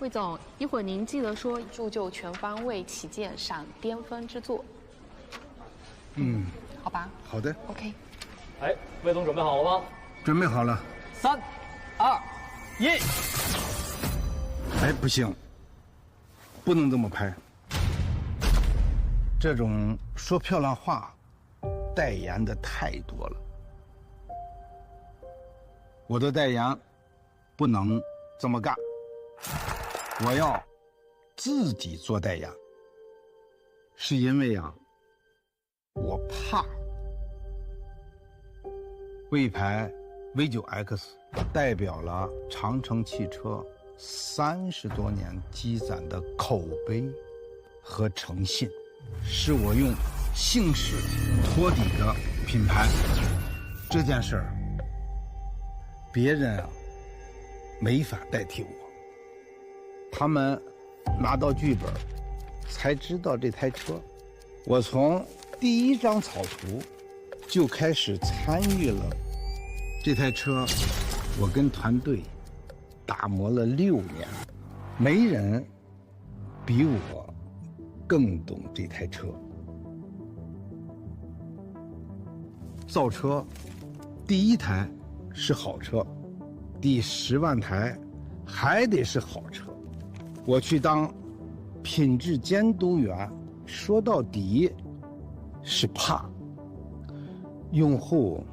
魏总，一会儿您记得说铸就全方位旗舰，赏巅峰之作。好吧。好的。OK。哎，魏总准备好了吗？准备好了。3、2、1。哎，不行，不能这么拍。这种说漂亮话、代言的太多了。我的代言不能这么干，我要自己做代言，是因为啊，我怕。魏牌 V9X 代表了长城汽车30多年积攒的口碑和诚信，是我用姓氏托底的品牌。这件事儿，别人啊没法代替我。他们拿到剧本才知道这台车，我从第一张草图就开始参与了。这台车我跟团队打磨了6年，没人比我更懂这台车。造车第一台是好车，第10万台还得是好车。我去当品质监督员，说到底是怕用户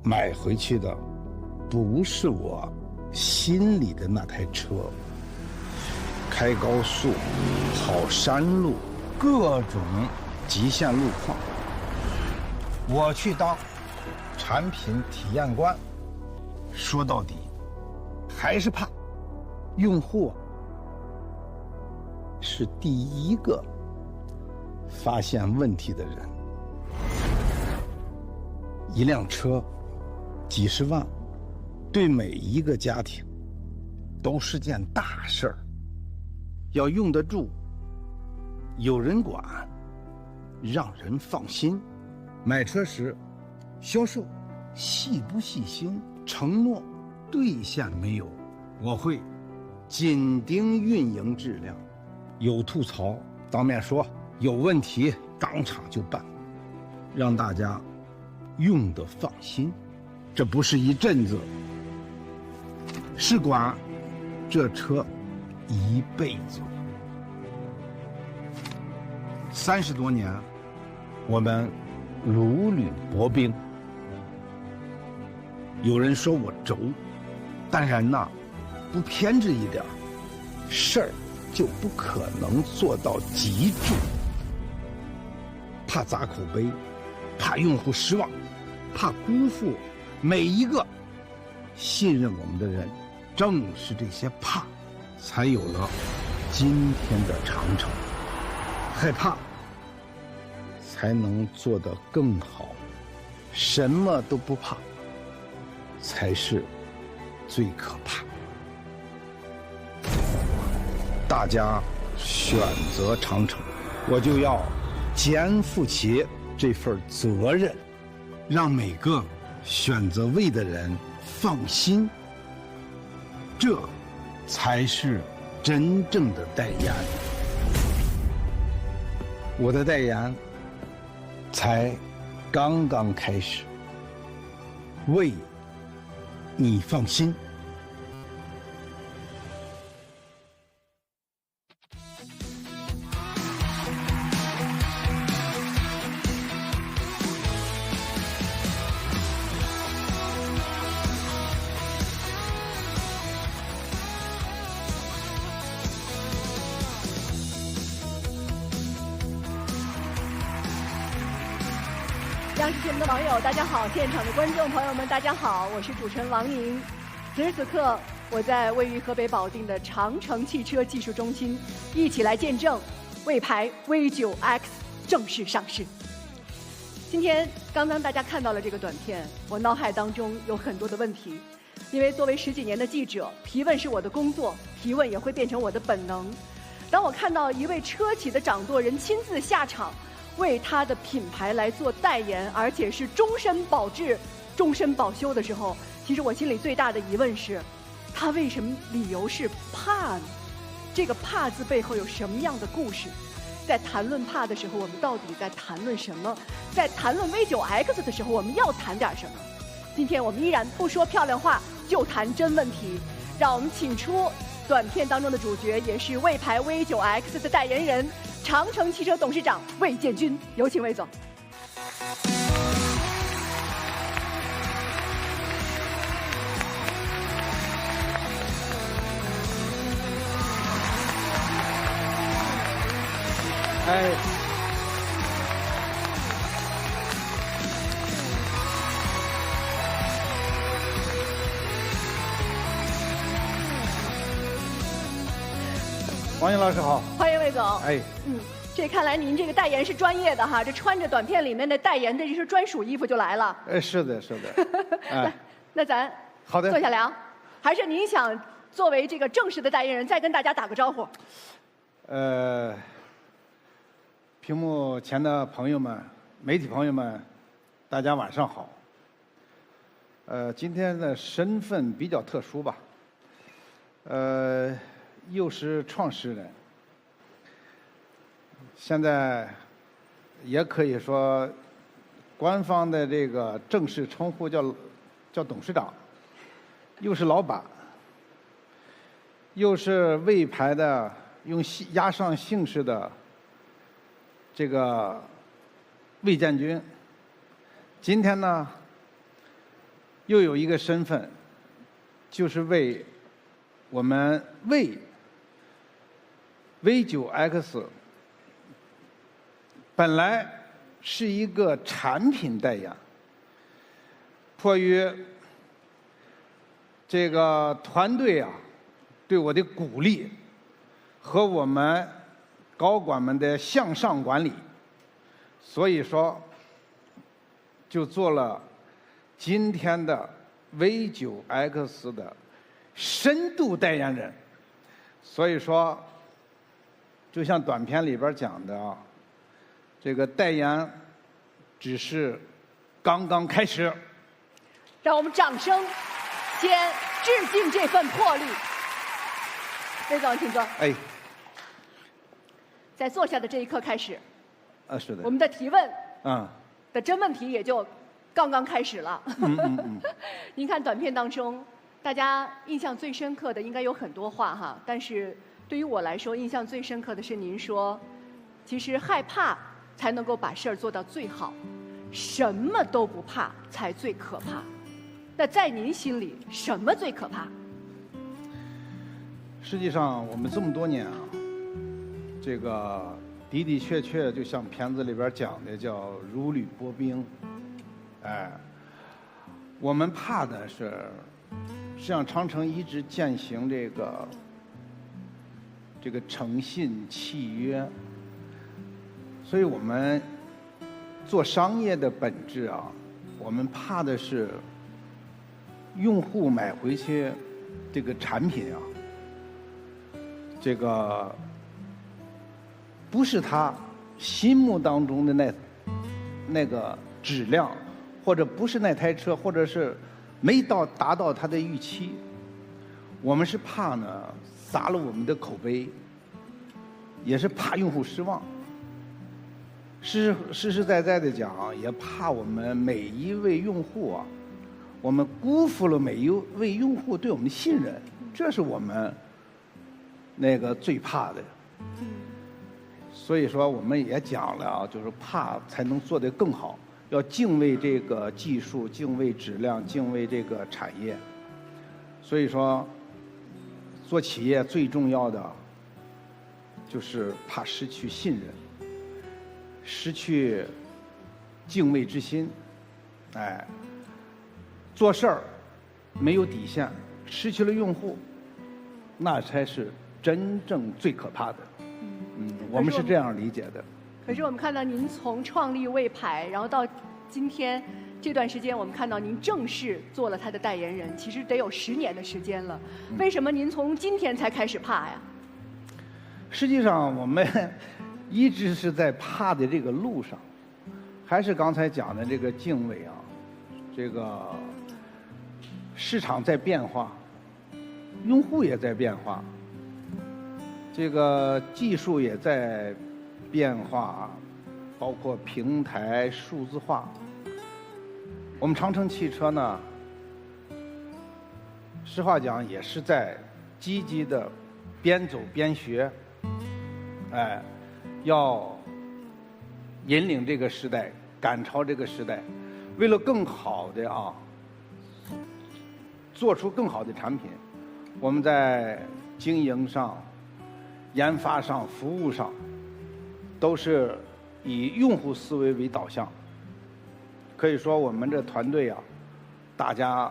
买回去的不是我心里的那台车。开高速、跑山路，各种极限路况，我去当产品体验官，说到底还是怕用户是第一个发现问题的人。一辆车几十万，对每一个家庭都是件大事儿，要用得住，有人管，让人放心。买车时，销售细不细心，承诺兑现没有，我会紧盯运营质量，有吐槽当面说，有问题当场就办，让大家用得放心。这不是一阵子，是管这车一辈子。30多年，我们如履薄冰。有人说我轴，但人呐，不偏执一点，事儿就不可能做到极致。怕砸口碑，怕用户失望，怕辜负每一个信任我们的人。正是这些怕，才有了今天的长城。害怕才能做得更好，什么都不怕才是最可怕。大家选择长城，我就要肩负起这份责任，让每个选择魏的人放心，这才是真正的代言。我的代言才刚刚开始，魏，你放心。央视新闻的网友大家好，现场的观众朋友们大家好，我是主持人王莹。此时此刻，我在位于河北保定的长城汽车技术中心，一起来见证魏牌 V9X 正式上市。今天刚刚大家看到了这个短片，我脑海当中有很多的问题，因为作为10几年的记者，提问是我的工作，提问也会变成我的本能。当我看到一位车企的掌舵人亲自下场，为他的品牌来做代言，而且是终身保质、终身保修的时候，其实我心里最大的疑问是，他为什么理由是怕呢？这个帕字背后有什么样的故事？在谈论帕的时候，我们到底在谈论什么？在谈论 V9X 的时候，我们要谈点什么？今天我们依然不说漂亮话，就谈真问题。让我们请出短片当中的主角，也是魏牌 V9X 的代言人，长城汽车董事长魏建军，有请魏总。哎，王英老师好。欢迎魏总。哎，这看来您这个代言是专业的哈，这穿着短片里面的代言的这身专属衣服就来了。是的，是的。哎，那咱好的坐下聊，还是您想作为这个正式的代言人再跟大家打个招呼？屏幕前的朋友们、媒体朋友们，大家晚上好。今天的身份比较特殊吧，又是创始人，现在也可以说，官方的这个正式称呼叫董事长，又是老板，又是魏牌的用押上姓氏的这个魏建军。今天呢，又有一个身份，就是为我们魏 V9X 本来是一个产品代言，迫于这个团队啊对我的鼓励和我们高管们的向上管理，所以说就做了今天的 V9X 的深度代言人。所以说，就像短片里边讲的啊，这个代言只是刚刚开始。让我们掌声先致敬这份魄力。魏总，请坐。哎，在坐下的这一刻开始，是的我。们的提问嗯的真问题也就刚刚开始了。您看短片当中，大家印象最深刻的应该有很多话哈，但是对于我来说，印象最深刻的是您说，其实害怕才能够把事儿做到最好，什么都不怕才最可怕。那在您心里，什么最可怕？实际上，我们这么多年啊，这个的的确确就像片子里边讲的，叫如履薄冰。哎，我们怕的是，实际上长城一直践行这个诚信契约，所以我们做商业的本质啊，我们怕的是用户买回去这个产品啊，这个不是他心目当中的那个质量，或者不是那台车，或者是没达到他的预期。我们是怕呢砸了我们的口碑，也是怕用户失望。实实在在的讲，也怕我们每一位用户啊，我们辜负了每一位用户对我们的信任，这是我们那个最怕的。所以说，我们也讲了啊，就是怕才能做得更好，要敬畏这个技术，敬畏质量，敬畏这个产业。所以说，做企业最重要的就是怕失去信任，失去敬畏之心。哎，做事儿没有底线，失去了用户，那才是真正最可怕的。我们是这样理解的。可是我们看到您从创立魏牌，然后到今天这段时间，我们看到您正式做了他的代言人，其实得有10年的时间了。为什么您从今天才开始怕呀？实际上，我们一直是在怕的这个路上，还是刚才讲的这个敬畏啊，这个市场在变化，用户也在变化。这个技术也在变化，包括平台数字化。我们长城汽车呢，实话讲也是在积极的边走边学，要引领这个时代，赶超这个时代，为了更好的做出更好的产品，我们在经营上、研发上、服务上，都是以用户思维为导向。可以说，我们这团队大家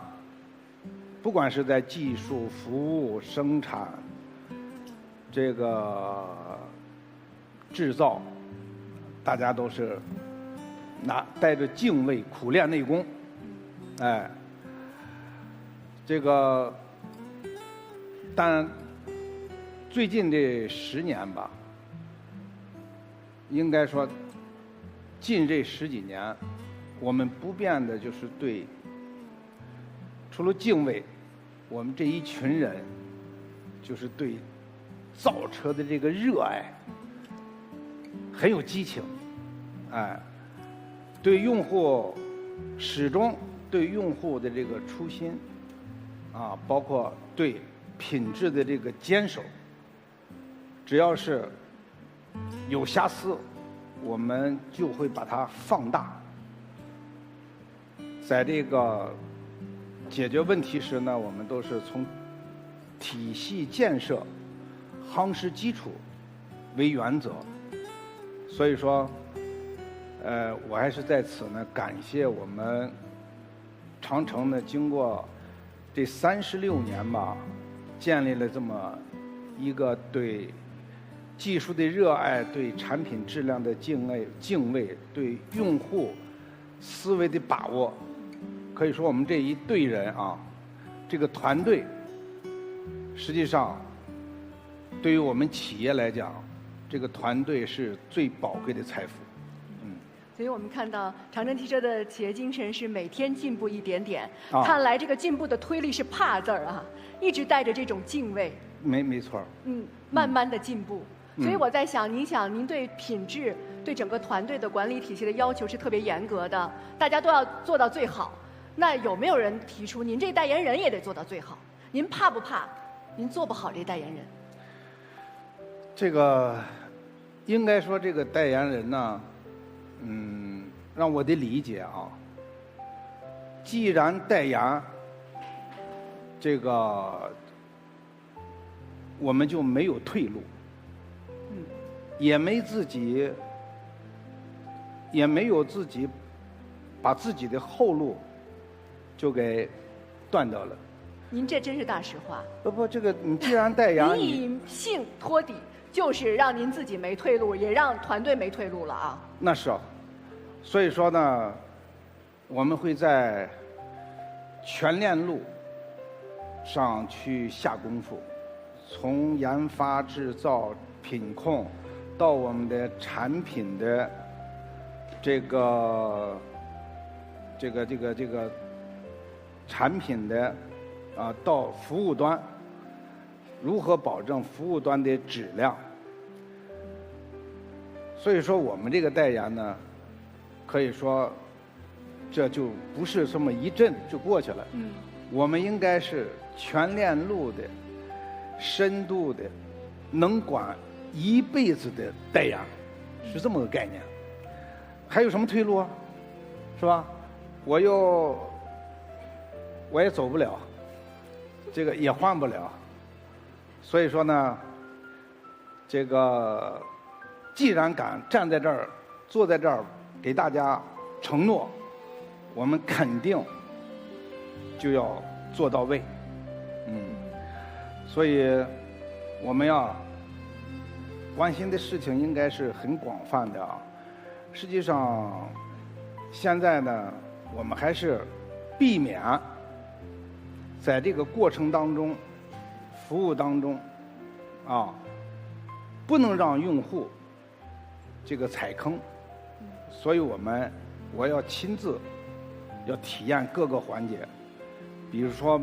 不管是在技术、服务、生产、这个制造，大家都是带着敬畏，苦练内功。这个，但最近这10年吧，应该说，近这10几年，我们不变的就是对，除了敬畏，我们这一群人，就是对造车的这个热爱，很有激情，对用户始终对用户的这个初心，包括对品质的这个坚守，只要是有瑕疵，我们就会把它放大。在这个解决问题时呢，我们都是从体系建设、夯实基础为原则。所以说，我还是在此呢感谢我们长城呢，经过这36年吧，建立了这么一个对技术的热爱、对产品质量的敬畏、对用户思维的把握。可以说，我们这一队人这个团队，实际上对于我们企业来讲，这个团队是最宝贵的财富。所以我们看到长城汽车的企业精神是每天进步一点点。看来这个进步的推力是怕字儿一直带着这种敬畏。没错。慢慢的进步。所以我在想，您对品质、对整个团队的管理体系的要求是特别严格的，大家都要做到最好。那有没有人提出，您这代言人也得做到最好？您怕不怕？您做不好这代言人？这个应该说，这个代言人呢，让我的理解既然代言，这个我们就没有退路，也没有自己把自己的后路就给断掉了。您这真是大实话。不，这个你既然代言，您以性托底，就是让您自己没退路，也让团队没退路了那是所以说呢，我们会在全链路上去下功夫，从研发、制造、品控，到我们的产品的这个产品的到服务端，如何保证服务端的质量？所以说，我们这个代言呢，可以说这就不是这么一阵就过去了。我们应该是全链路的、深度的，能管一辈子的代言，是这么个概念。还有什么退路是吧？我也走不了，这个也换不了。所以说呢，这个既然敢站在这儿、坐在这儿给大家承诺，我们肯定就要做到位。所以我们要关心的事情应该是很广泛的实际上，现在呢，我们还是避免在这个过程当中、服务当中不能让用户这个踩坑。所以我要亲自要体验各个环节，比如说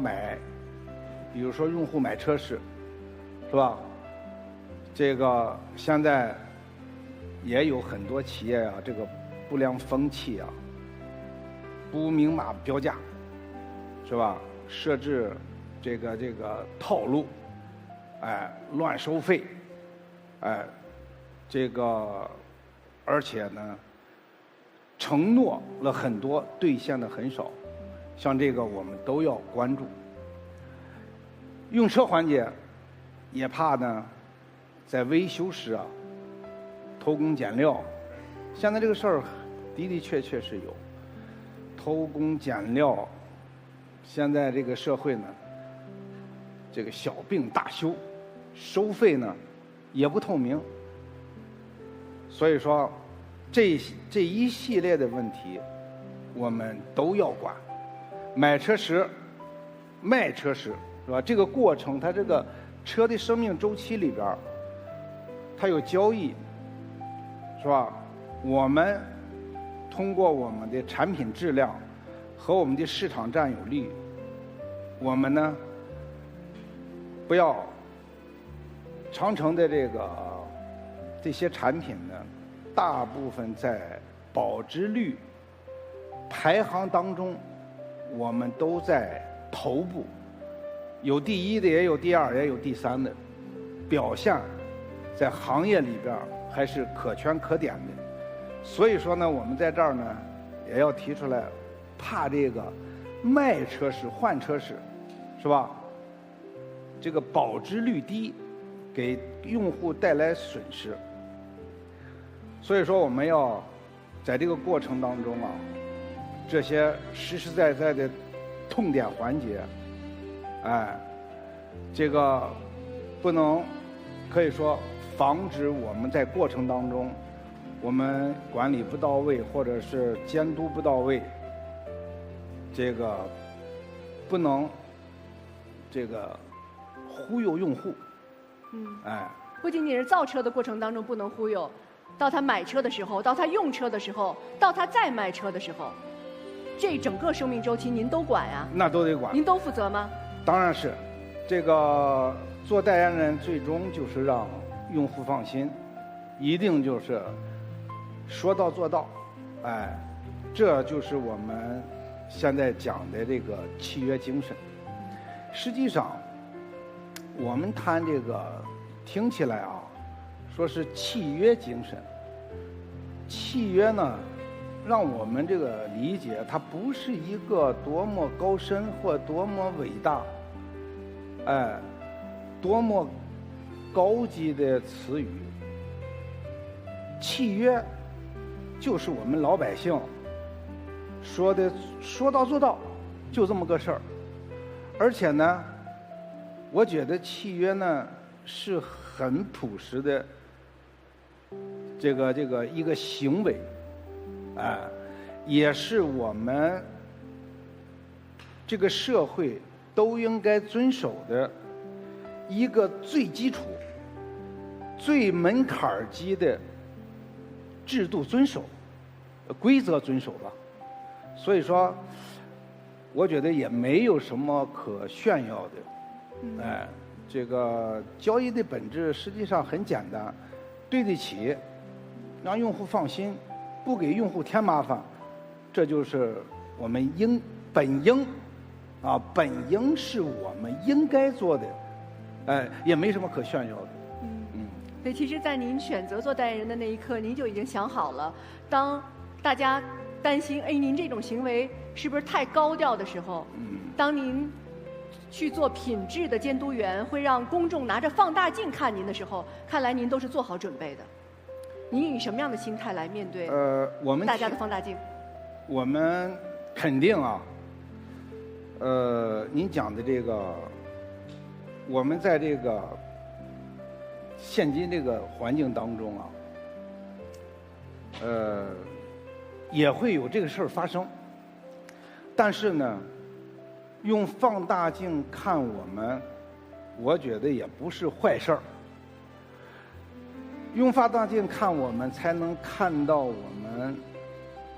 用户买车时，是吧？这个现在也有很多企业啊，这个不良风气啊，不明码标价，是吧？设置这个套路，哎，乱收费，哎，这个而且呢，承诺了很多，兑现的很少，像这个我们都要关注。用车环节也怕呢，在维修时啊偷工减料，现在这个事儿的的确确是有偷工减料。现在这个社会呢，这个小病大修，收费呢也不透明，所以说这一系列的问题我们都要管。买车时、卖车时，是吧？这个过程，它这个车的生命周期里边儿，它有交易，是吧？我们通过我们的产品质量和我们的市场占有率，我们呢不要长城的这些产品呢，大部分在保值率排行当中，我们都在头部，有第一的，也有第二，也有第三的，表现在行业里边还是可圈可点的。所以说呢，我们在这儿呢也要提出来，怕这个卖车时、换车时，是吧？这个保值率低，给用户带来损失。所以说，我们要在这个过程当中啊，这些实实在在的痛点环节，哎，这个不能可以说防止我们在过程当中，我们管理不到位，或者是监督不到位，这个不能这个忽悠用户。哎，不仅仅是造车的过程当中不能忽悠，到他买车的时候，到他用车的时候，到他再卖车的时候，这整个生命周期您都管呀？那都得管。您都负责吗？当然是，这个做代言人最终就是让用户放心，一定就是说到做到，哎，这就是我们现在讲的这个契约精神。实际上，我们谈这个听起来啊，说是契约精神。契约呢，让我们这个理解，它不是一个多么高深或多么伟大，哎，多么高级的词语。契约就是我们老百姓说的说到做到，就这么个事儿。而且呢，我觉得契约呢是很朴实的这个一个行为，哎，也是我们这个社会都应该遵守的一个最基础、最门槛儿级的制度遵守、规则遵守吧。所以说，我觉得也没有什么可炫耀的。哎，这个交易的本质实际上很简单，对得起，让用户放心，不给用户添麻烦，这就是我们本应是我们应该做的，哎，也没什么可炫耀的。对，其实，在您选择做代言人的那一刻，您就已经想好了，当大家担心，哎，您这种行为是不是太高调的时候，当您去做品质的监督员，会让公众拿着放大镜看您的时候，看来您都是做好准备的。您以什么样的心态来面对我们大家的放大镜？我们肯定啊，您讲的这个，我们在这个现今这个环境当中啊，也会有这个事儿发生。但是呢，用放大镜看我们，我觉得也不是坏事儿。用放大镜看我们，才能看到我们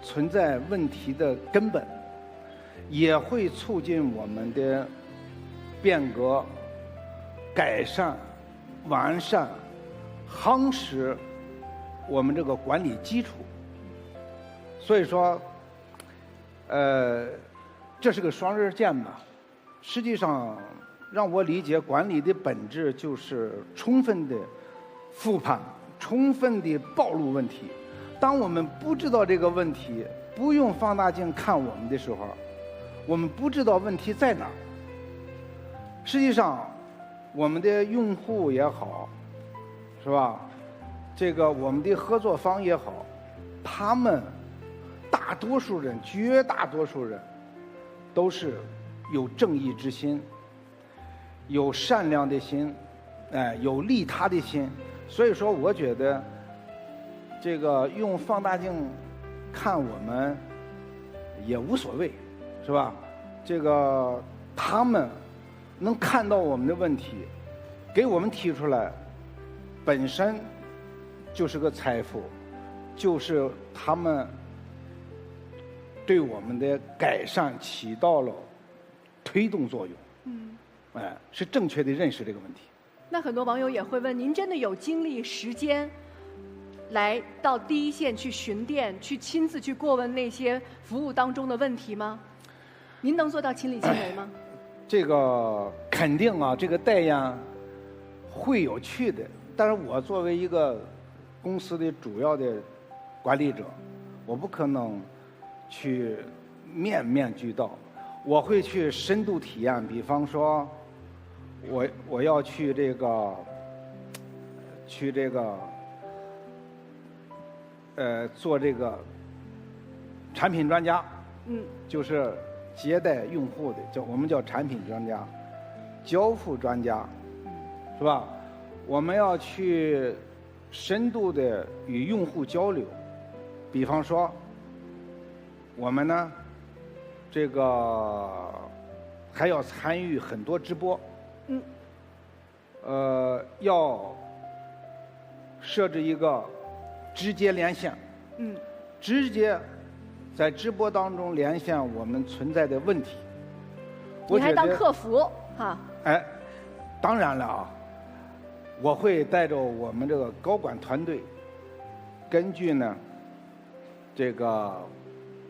存在问题的根本，也会促进我们的变革、改善、完善夯实我们这个管理基础。所以说，这是个双刃剑吧。实际上，让我理解管理的本质就是充分的复盘，充分的暴露问题。当我们不知道这个问题，不用放大镜看我们的时候，我们不知道问题在哪儿。实际上，我们的用户也好，是吧？这个我们的合作方也好，他们大多数人，绝大多数人，都是有正义之心，有善良的心，有利他的心。所以说，我觉得这个用放大镜看我们也无所谓，是吧？这个他们能看到我们的问题，给我们提出来，本身就是个财富，就是他们对我们的改善起到了推动作用。是正确的认识这个问题。那很多网友也会问，您真的有精力、时间来到第一线去巡店，去亲自去过问那些服务当中的问题吗？您能做到亲力亲为吗？这个肯定啊，这个代言会有去的。但是我作为一个公司的主要的管理者，我不可能去面面俱到。我会去深度体验，比方说，我要去这个做这个产品专家，就是接待用户的，我们叫产品专家、交付专家，是吧？我们要去深度的与用户交流，比方说，我们呢，这个还要参与很多直播，要设置一个直接连线，直接在直播当中连线我们存在的问题。你还当客服哈？当然了啊，我会带着我们这个高管团队，根据呢这个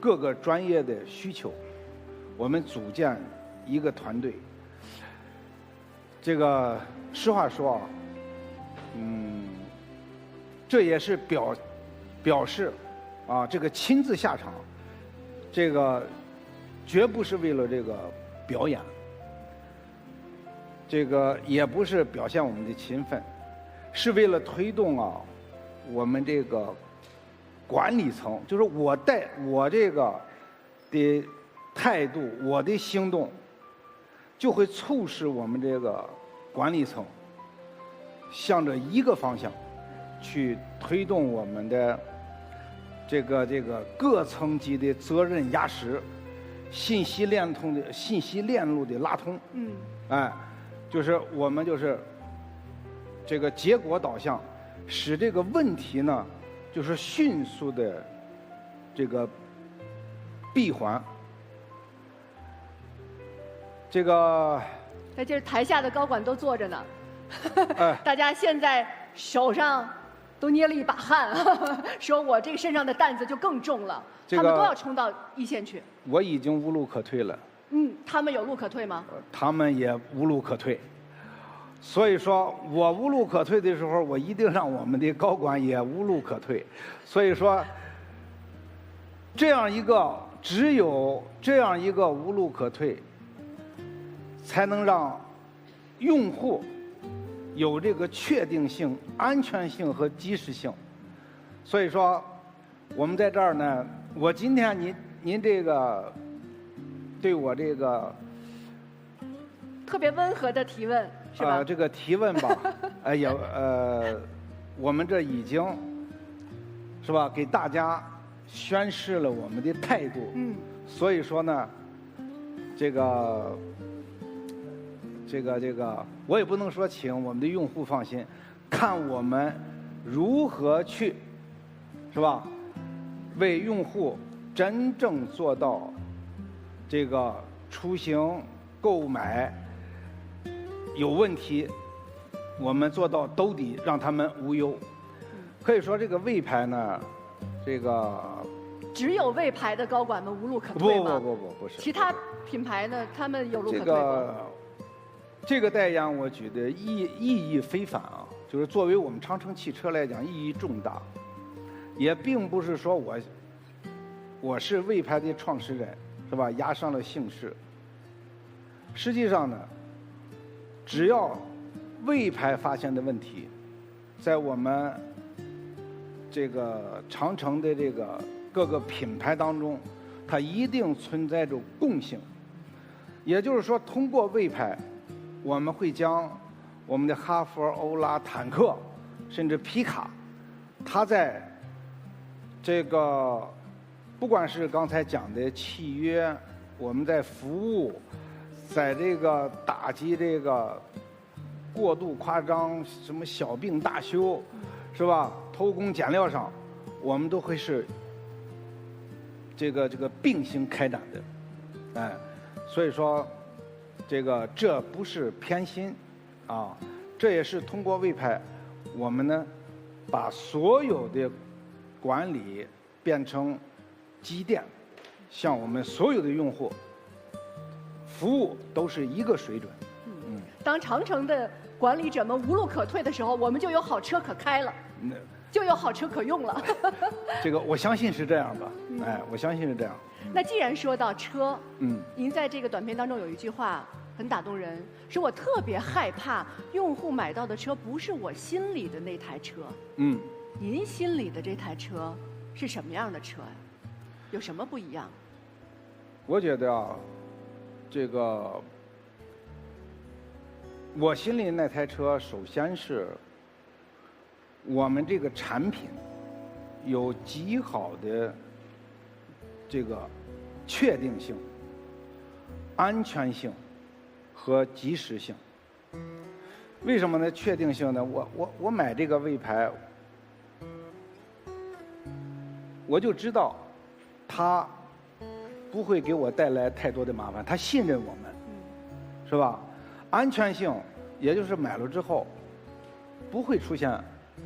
各个专业的需求，我们组建一个团队。这个实话说啊，这也是表示啊，这个亲自下场，这个绝不是为了这个表演，这个也不是表现我们的勤奋，是为了推动啊我们这个管理层，就是我这个的态度，我的行动，就会促使我们这个管理层向着一个方向去推动我们的这个各层级的责任压实，信息链路的拉通。就是我们就是这个结果导向，使这个问题呢，就是迅速的这个闭环。这个，就是台下的高管都坐着呢，大家现在手上都捏了一把汗，说我这个身上的担子就更重了，他们都要冲到一线去。我已经无路可退了。他们有路可退吗？他们也无路可退。所以说我无路可退的时候，我一定让我们的高管也无路可退。所以说，只有这样一个无路可退，才能让用户有这个确定性、安全性和及时性。所以说，我们在这儿呢，我今天您这个对我这个特别温和的提问是吧？这个提问吧，我们这已经是吧，给大家宣示了我们的态度。所以说呢，这个，我也不能说请我们的用户放心，看我们如何去，是吧？为用户真正做到这个出行购买有问题，我们做到兜底，让他们无忧。可以说这个魏牌呢，这个只有魏牌的高管们无路可退吗？不是。其他品牌呢，他们有路可退吗？这个代言，我觉得意义非凡啊，就是作为我们长城汽车来讲，意义重大。也并不是说我是魏牌的创始人，是吧？押上了姓氏。实际上呢，只要魏牌发现的问题，在我们这个长城的这个各个品牌当中，它一定存在着共性。也就是说，通过魏牌，我们会将我们的哈弗、欧拉、坦克，甚至皮卡，它在这个不管是刚才讲的契约，我们在服务，在这个打击这个过度夸张，什么小病大修，是吧？偷工减料上，我们都会是这个并行开展的，哎，所以说这不是偏心啊，这也是通过魏牌，我们呢把所有的管理变成积淀，向我们所有的用户服务都是一个水准。当长城的管理者们无路可退的时候，我们就有好车可开了，就有好车可用了。这个我相信是这样吧，哎，我相信是这样。那既然说到车，您在这个短片当中有一句话很打动人，说我特别害怕用户买到的车不是我心里的那台车。您心里的这台车是什么样的车呀？有什么不一样？我觉得啊，我心里那台车，首先是我们这个产品有极好的这个确定性、安全性和及时性。为什么呢？确定性呢？我买这个魏牌，我就知道它不会给我带来太多的麻烦，他信任我们，是吧？安全性，也就是买了之后不会出现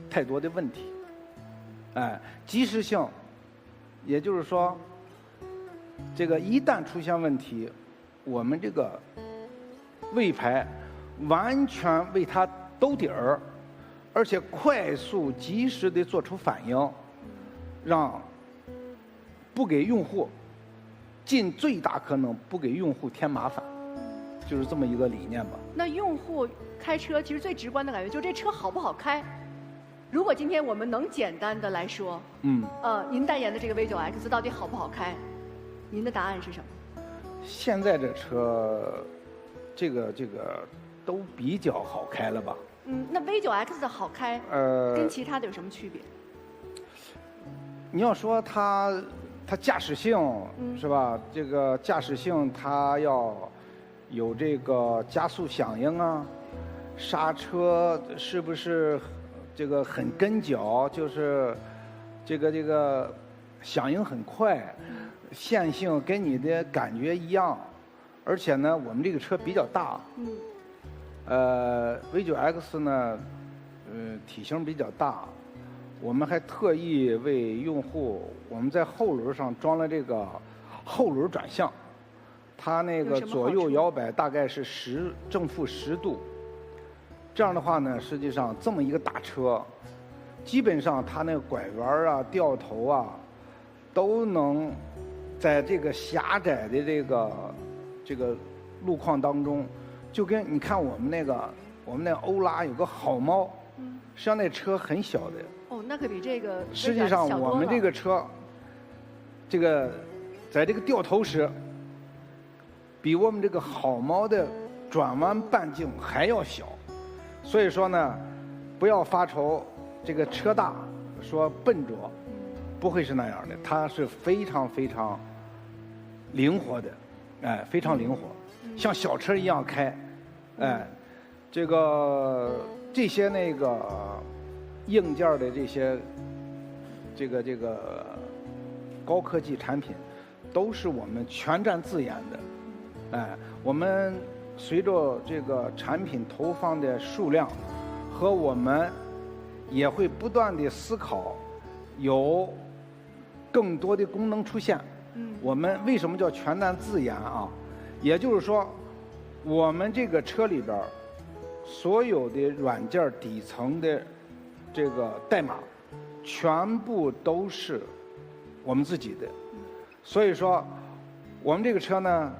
太多的问题。哎，及时性，也就是说，这个一旦出现问题，我们这个魏牌完全为它兜底儿，而且快速及时的做出反应，让不给用户尽最大可能不给用户添麻烦，就是这么一个理念吧。那用户开车其实最直观的感觉就是这车好不好开。如果今天我们能简单的来说，您代言的这个 V9X 到底好不好开？您的答案是什么？现在这车，这个都比较好开了吧？那 V9X 的好开，跟其他的有什么区别？你要说它驾驶性，是吧？这个驾驶性它要有这个加速响应啊，刹车是不是这个很跟脚，就是这个响应很快，线性跟你的感觉一样，而且呢，我们这个车比较大，V9X 呢，体型比较大，我们还特意为用户，我们在后轮上装了这个后轮转向，它那个左右摇摆大概是正负10度。这样的话呢，实际上这么一个大车，基本上它那个拐弯啊、掉头啊，都能在这个狭窄的这个路况当中，就跟你看我们那欧拉有个好猫，实际上那车很小的。哦，那可比这个实际上我们这个车，在这个掉头时，比我们这个好猫的转弯半径还要小。所以说呢，不要发愁这个车大说笨拙，不会是那样的，它是非常非常灵活的，哎，非常灵活，像小车一样开，哎，这些那个硬件的这些这个高科技产品，都是我们全站自研的，哎，我们随着这个产品投放的数量和我们也会不断的思考，有更多的功能出现。我们为什么叫全单自研啊？也就是说，我们这个车里边所有的软件底层的这个代码，全部都是我们自己的。所以说，我们这个车呢，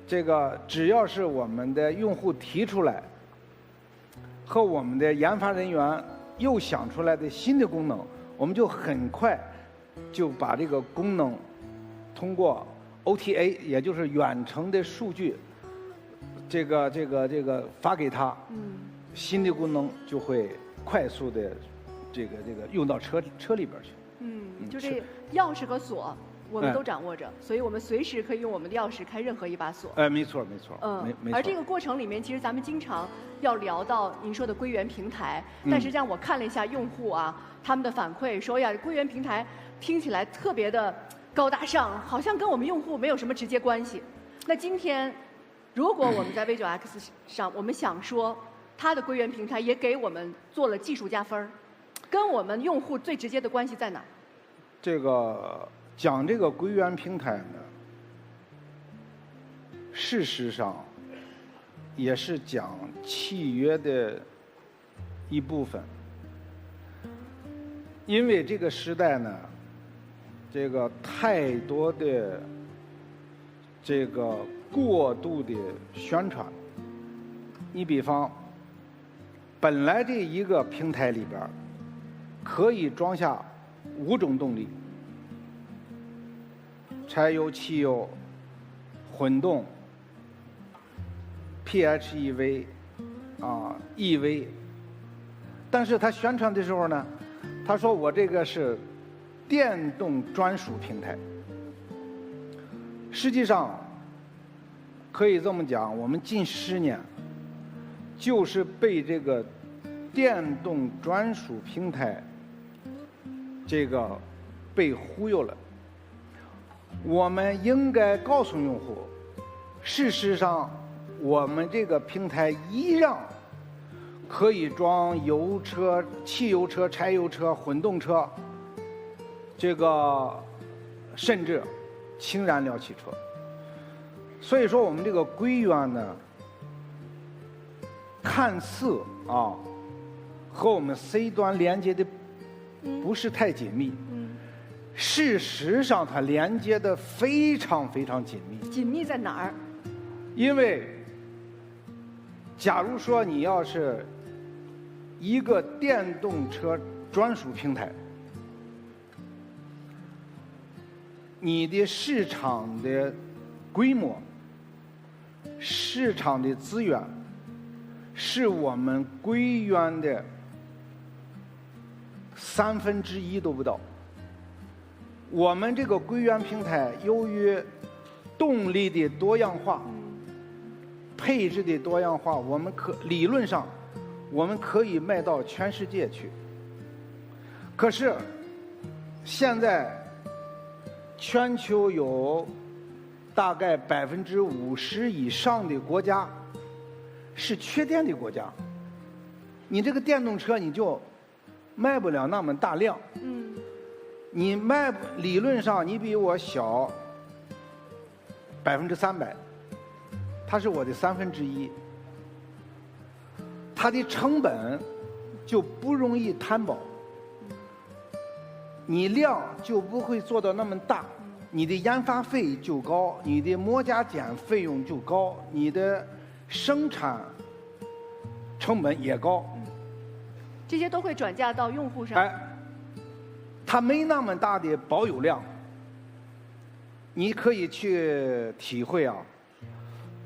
这个只要是我们的用户提出来，和我们的研发人员又想出来的新的功能，我们就很快就把这个功能通过 OTA， 也就是远程的数据，这个发给他，新的功能就会快速的这个用到车里边去。就这钥匙和锁我们都掌握着，所以我们随时可以用我们的钥匙开任何一把锁。没错没错。没错。而这个过程里面，其实咱们经常要聊到您说的归源平台，但实际上我看了一下用户啊，他们的反馈说呀，归源平台听起来特别的高大上，好像跟我们用户没有什么直接关系。那今天，如果我们在 V9X 上，我们想说它的归源平台也给我们做了技术加分，跟我们用户最直接的关系在哪？这个讲这个归源平台呢，事实上也是讲契约的一部分，因为这个时代呢，这个太多的这个过度的宣传。你比方，本来这一个平台里边可以装下5种动力：柴油、汽油、混动、PHEV、EV。但是他宣传的时候呢，他说我这个是电动专属平台。实际上可以这么讲，我们近10年就是被这个电动专属平台这个被忽悠了。我们应该告诉用户，事实上我们这个平台依然可以装油车、汽油车、柴油车、混动车，这个甚至氢燃料汽车。所以说我们这个归源呢，看似和我们 C 端连接的不是太紧密，事实上它连接的非常非常紧密。紧密在哪儿？因为假如说你要是一个电动车专属平台，你的市场的规模、市场的资源是我们归源的1/3都不到。我们这个归源平台由于动力的多样化、配置的多样化，我们理论上我们可以卖到全世界去。可是现在全球有大概50%以上的国家是缺电的国家，你这个电动车你就卖不了那么大量。你理论上你比我小300%，它是我的1/3，它的成本就不容易摊薄，你量就不会做到那么大，你的研发费就高，你的模加减费用就高，你的生产成本也高，这些都会转嫁到用户上。它没那么大的保有量。你可以去体会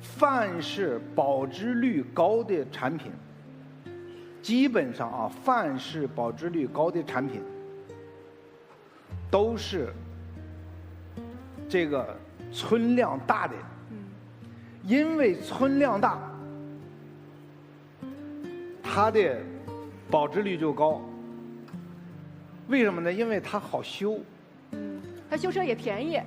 凡是保值率高的产品，基本上凡是保值率高的产品都是这个存量大的。因为存量大，它的保值率就高。为什么呢？因为它好修。它修车也便宜。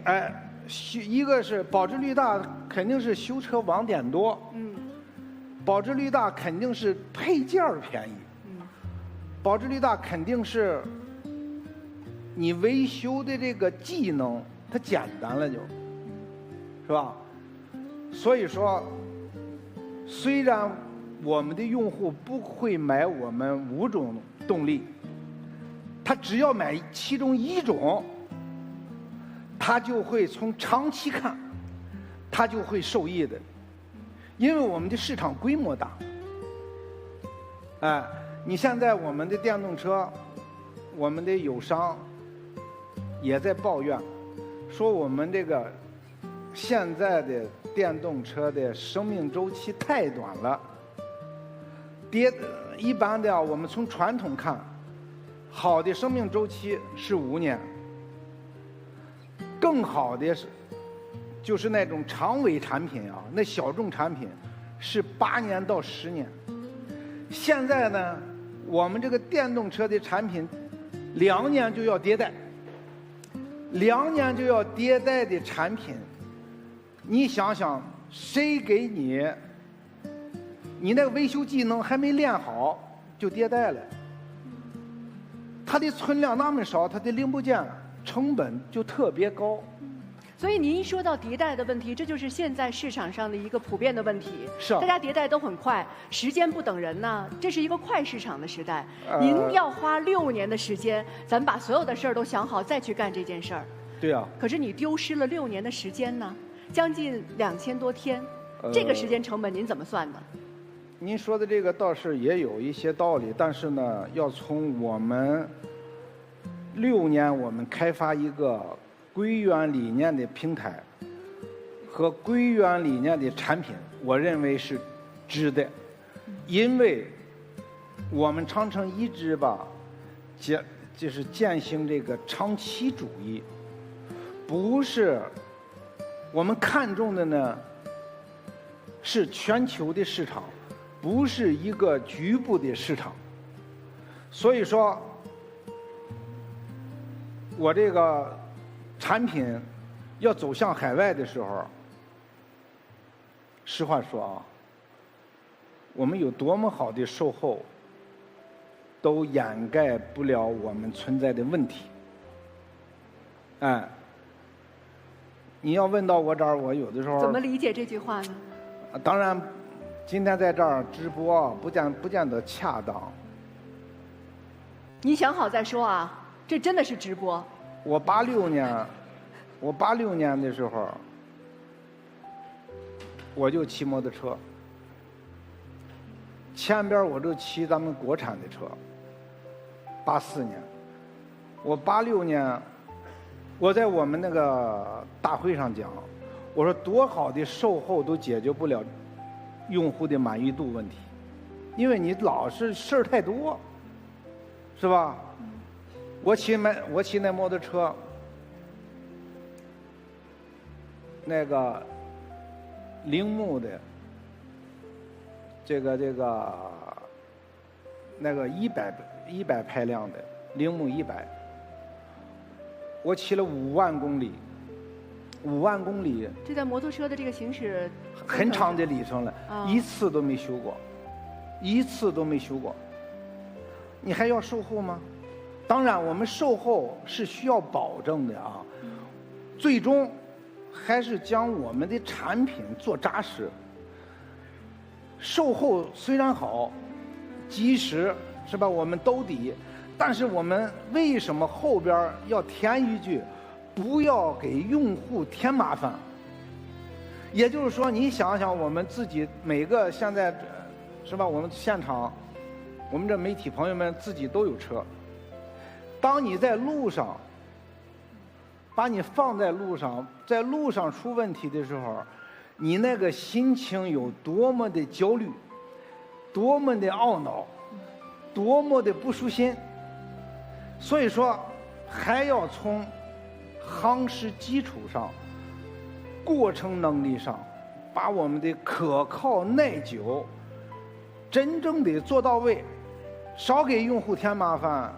一个是保值率大，肯定是修车网点多。保值率大肯定是配件便宜。保值率大肯定是你维修的这个技能它简单了就，是吧？所以说，虽然我们的用户不会买我们5种动力，他只要买其中1种，他就会从长期看，他就会受益的，因为我们的市场规模大。哎，你现在我们的电动车，我们的友商也在抱怨，说我们这个现在的电动车的生命周期太短了。一般的我们从传统看，好的生命周期是5年，更好的就是那种长尾产品啊，那小众产品是8年到10年。现在呢，我们这个电动车的产品2年就要迭代，2年就要迭代的产品，你想想，谁给你？你那个维修技能还没练好就迭代了，它的存量那么少，它的零部件成本就特别高。所以您一说到迭代的问题，这就是现在市场上的一个普遍的问题。是啊，大家迭代都很快，时间不等人呢，这是一个快市场的时代。您要花6年的时间，咱们把所有的事儿都想好，再去干这件事儿。对啊。可是你丢失了6年的时间呢，将近2000多天，这个时间成本您怎么算的？您说的这个倒是也有一些道理，但是呢，要从我们6年我们开发一个归元理念的平台和归元理念的产品，我认为是值得，因为我们长城一直就是践行这个长期主义，不是我们看重的呢是全球的市场，不是一个局部的市场。所以说，我这个产品要走向海外的时候，实话说啊，我们有多么好的售后，都掩盖不了我们存在的问题。哎，你要问到我这儿，我有的时候怎么理解这句话呢？当然，今天在这儿直播不见得恰当。你想好再说啊，这真的是直播。我86年的时候，我就骑摩托车，前边我就骑咱们国产的车。84年，我86年，我在我们那个大会上讲，我说多好的售后都解决不了用户的满意度问题，因为你老是事儿太多，是吧？我骑那摩托车，那个铃木的，那个100排量的铃木100，我骑了5万公里，5万公里。这在摩托车的这个行驶很长的里程了，一次都没修过，你还要售后吗？当然，我们售后是需要保证的啊，最终还是将我们的产品做扎实。售后虽然好，及时是吧？我们兜底，但是我们为什么后边要填一句，不要给用户添麻烦？也就是说，你想想，我们自己每个现在是吧？我们现场，我们这媒体朋友们自己都有车。当你在路上，把你放在路上，在路上出问题的时候，你那个心情有多么的焦虑，多么的懊恼，多么的不舒心。所以说，还要从夯实基础上、过程能力上，把我们的可靠耐久真正的做到位，少给用户添麻烦，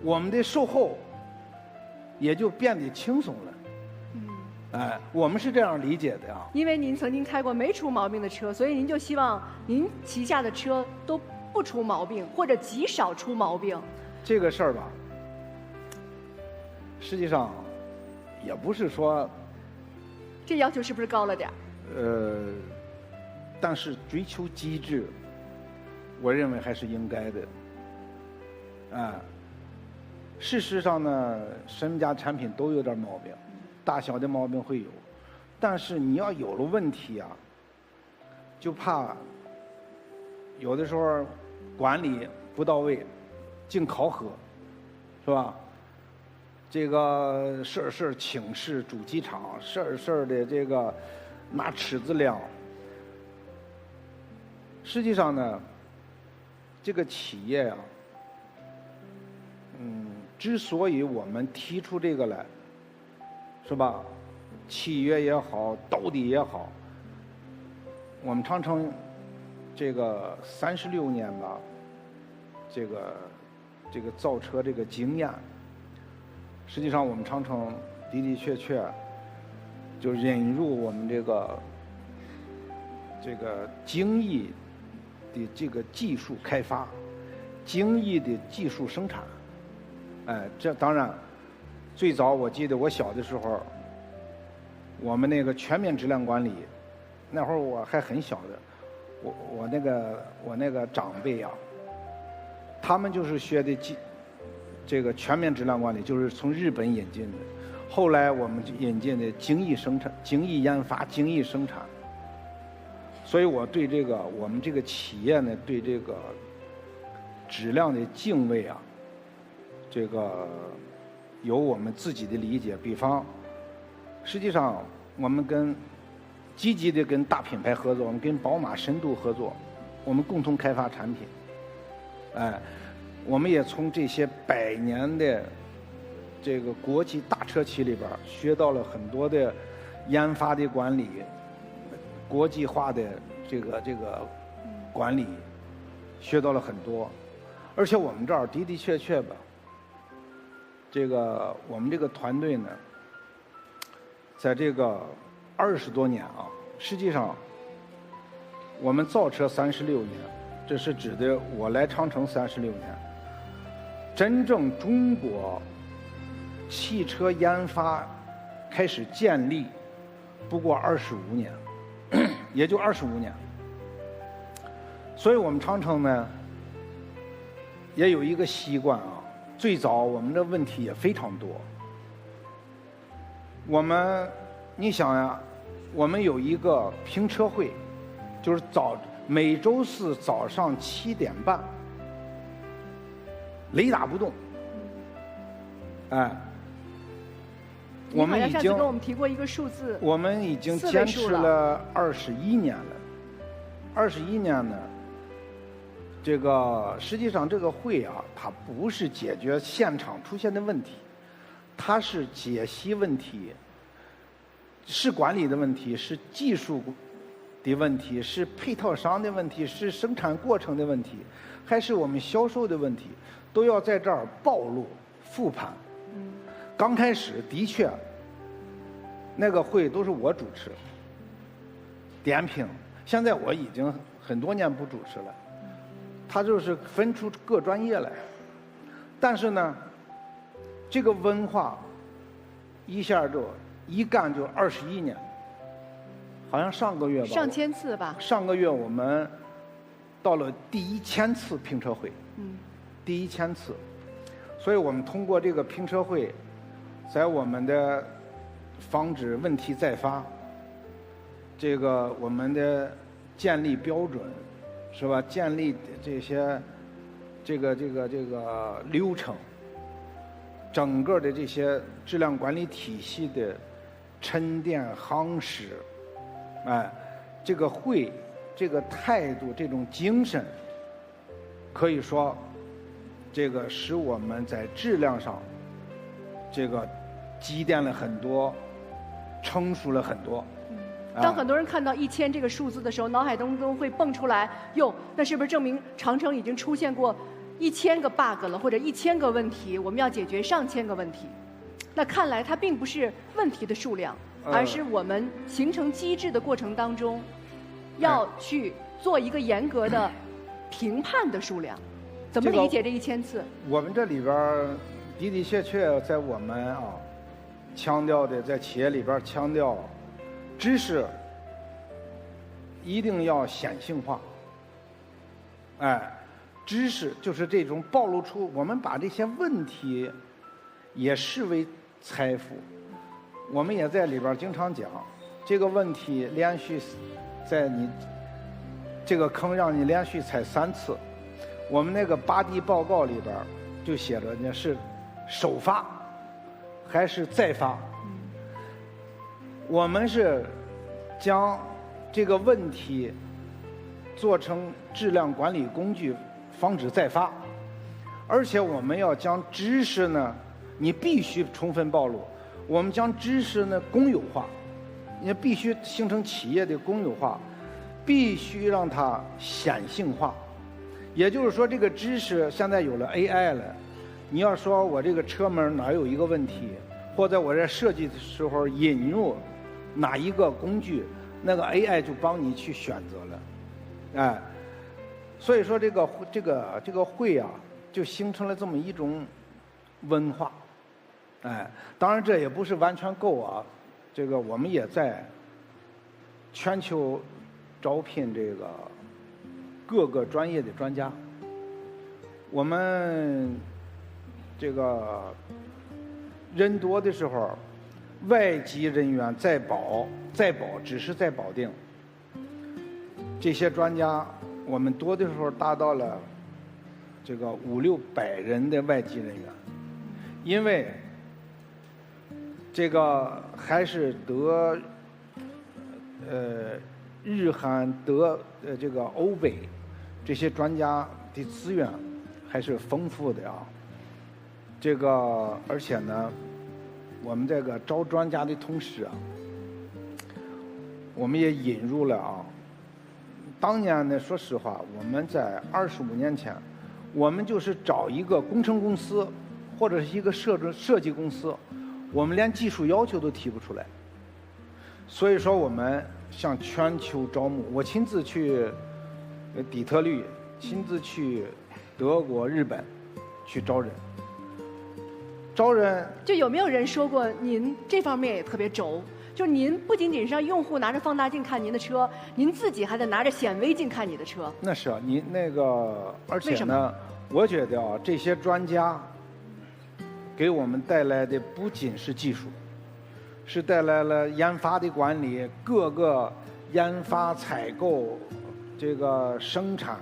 我们的售后也就变得轻松了。哎，我们是这样理解的呀。因为您曾经开过没出毛病的车，所以您就希望您旗下的车都不出毛病，或者极少出毛病？这个事儿吧，实际上也不是说，这要求是不是高了点儿？但是追求机制，我认为还是应该的。事实上呢，什么家产品都有点毛病，大小的毛病会有，但是你要有了问题啊，就怕有的时候管理不到位，净考核，是吧？这个事儿请示主机厂，事儿的这个拿尺子量。实际上呢，这个企业啊，之所以我们提出这个来，是吧？契约也好，到底也好，我们长城这个36年吧，这个造车这个经验，实际上我们长城的的确确就引入我们这个精益的这个技术开发，精益的技术生产。这当然，最早我记得我小的时候，我们那个全面质量管理，那会儿我还很小的，我那个长辈啊，他们就是学的这个全面质量管理，就是从日本引进的。后来我们引进的精益生产、精益研发、精益生产。所以我对这个我们这个企业呢，对这个质量的敬畏啊，这个有我们自己的理解。比方，实际上我们积极的跟大品牌合作，我们跟宝马深度合作，我们共同开发产品。我们也从这些100年的这个国际大车企里边学到了很多的研发的管理。国际化的这个管理学到了很多，而且我们这儿的的确确吧，这个我们这个团队呢，在这个20多年啊，实际上我们造车36年，这是指的我来长城36年，真正中国汽车研发开始建立不过25年。也就25年，所以我们长城呢，也有一个习惯啊。最早我们的问题也非常多。你想呀，我们有一个评车会，就是每周四早上7点半，雷打不动。我们已经跟我们提过一个数字，我们已经坚持了21年了。21年呢，这个实际上这个会啊，它不是解决现场出现的问题，它是解析问题，是管理的问题，是技术的问题，是配套商的问题，是生产过程的问题，还是我们销售的问题，都要在这儿暴露复盘。刚开始的确，那个会都是我主持，点评。现在我已经很多年不主持了，他就是分出各专业来。但是呢，这个文化一下就一干就21年，好像上个月吧，上千次吧。上个月我们到了第1000次评车会，第1000次，所以我们通过这个评车会。在我们的防止问题再发，这个我们的建立标准，是吧？建立这些这个流程，整个的这些质量管理体系的沉淀夯实，这个会，这个态度，这种精神，可以说，这个使我们在质量上，这个积淀了很多，成熟了很多。当很多人看到1000这个数字的时候，脑海当中会蹦出来，哟，那是不是证明长城已经出现过1000个 bug 了，或者1000个问题，我们要解决上千个问题？那看来它并不是问题的数量，而是我们形成机制的过程当中，要去做一个严格的评判的数量，怎么理解这1000次？我们这里边的的确确在我们强调的，在企业里边强调，知识一定要显性化。知识就是这种暴露出，我们把这些问题也视为财富。我们也在里边经常讲，这个问题连续在你这个坑让你连续踩3次。我们那个8D 报告里边就写着呢，是首发还是再发？我们是将这个问题做成质量管理工具，防止再发。而且我们要将知识呢，你必须充分暴露。我们将知识呢公有化，你必须形成企业的公有化，必须让它显性化。也就是说，这个知识现在有了 AI 了，你要说我这个车门哪有一个问题，或者我在设计的时候引入哪一个工具，那个 AI 就帮你去选择了。所以说这个会啊，就形成了这么一种文化。当然这也不是完全够啊，这个我们也在全球招聘这个各个专业的专家。我们这个人多的时候，外籍人员在保只是在保定。这些专家我们多的时候达到了这个500-600人的外籍人员，因为这个还是日韩这个欧北这些专家的资源还是丰富的啊。这个而且呢，我们这个招专家的同时啊，我们也引入了当年呢，说实话，我们在25年前，我们就是找一个工程公司或者是一个设计公司，我们连技术要求都提不出来。所以说我们向全球招募，我亲自去底特律，亲自去德国、日本去招人。就有没有人说过您这方面也特别轴？就您不仅仅是让用户拿着放大镜看您的车，您自己还得拿着显微镜看你的车。那是啊，您那个，而且呢，我觉得这些专家给我们带来的不仅是技术，是带来了研发的管理，各个研发、采购、这个生产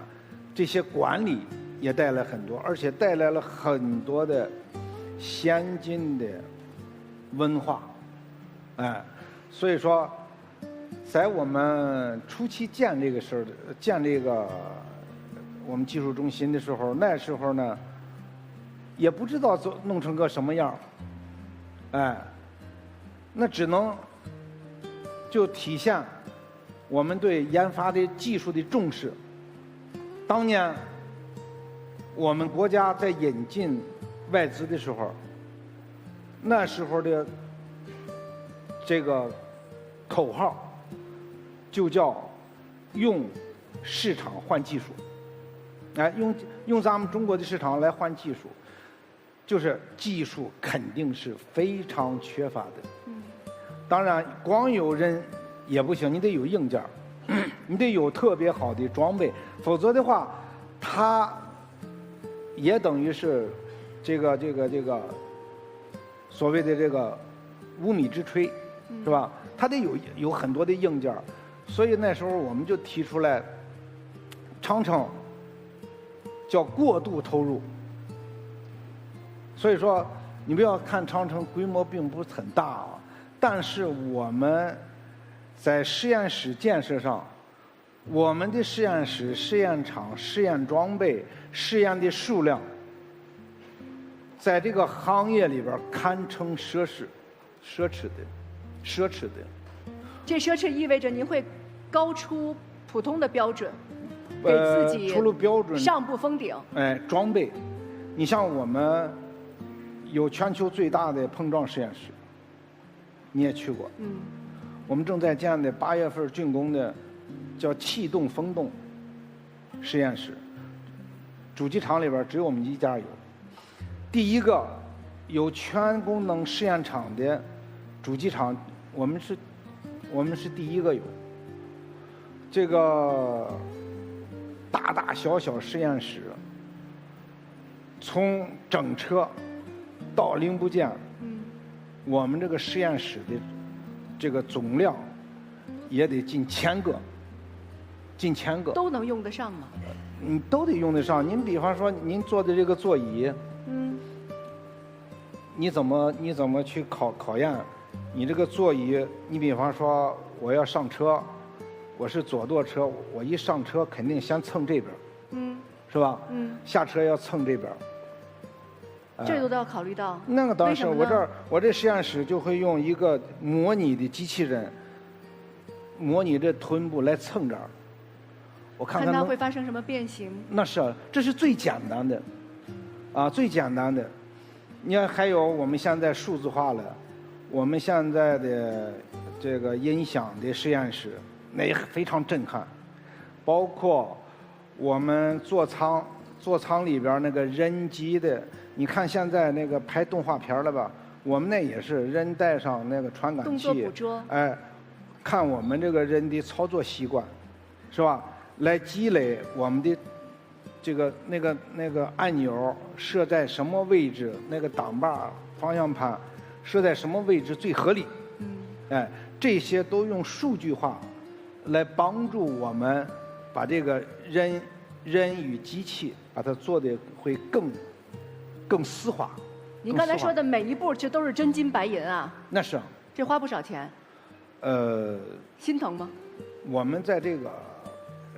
这些管理也带来很多，而且带来了很多的先进的文化，所以说，在我们初期建这个我们技术中心的时候，那时候呢，也不知道弄成个什么样，那只能就体现我们对研发的技术的重视。当年我们国家在引进外资的时候，那时候的这个口号就叫用市场换技术，用咱们中国的市场来换技术，就是技术肯定是非常缺乏的。当然光有人也不行，你得有硬件，你得有特别好的装备，否则的话它也等于是这个所谓的这个无米之炊，是吧？它得有很多的硬件，所以那时候我们就提出来，长城叫过度投入。所以说你不要看长城规模并不是很大啊，但是我们在实验室建设上，我们的实验室、实验场、实验装备、实验的数量，在这个行业里边堪称奢侈的。这奢侈意味着您会高出普通的标准，给自己除了标准上不封顶。装备，你像我们有全球最大的碰撞实验室，你也去过。我们正在建的8月份竣工的叫气动风洞实验室，主机厂里边只有我们一家有。第一个有全功能试验场的主机厂，我们是第一个有。这个大大小小实验室，从整车到零部件，我们这个实验室的这个总量也得近1000个，近1000个都能用得上吗？你都得用得上。您比方说您坐的这个座椅，你怎么去考验？你这个座椅，你比方说我要上车，我是左舵车，我一上车肯定先蹭这边，是吧？下车要蹭这边。这都要考虑到。那个当时为什么呢我这实验室就会用一个模拟的机器人，模拟这臀部来蹭这儿，我看它能会发生什么变形？那是啊，这是最简单的，最简单的。你看，还有我们现在数字化了，我们现在的这个音响的实验室，那也非常震撼。包括我们座舱里边那个人机的，你看现在那个拍动画片了吧？我们那也是人带上那个传感器，动作捕捉，看我们这个人的操作习惯，是吧？来积累我们的这个那个按钮设在什么位置，那个挡把、方向盘设在什么位置最合理。这些都用数据化来帮助我们把这个人与机器把它做的会更丝滑。您刚才说的每一步这都是真金白银啊！那是。这花不少钱。心疼吗？我们在这个，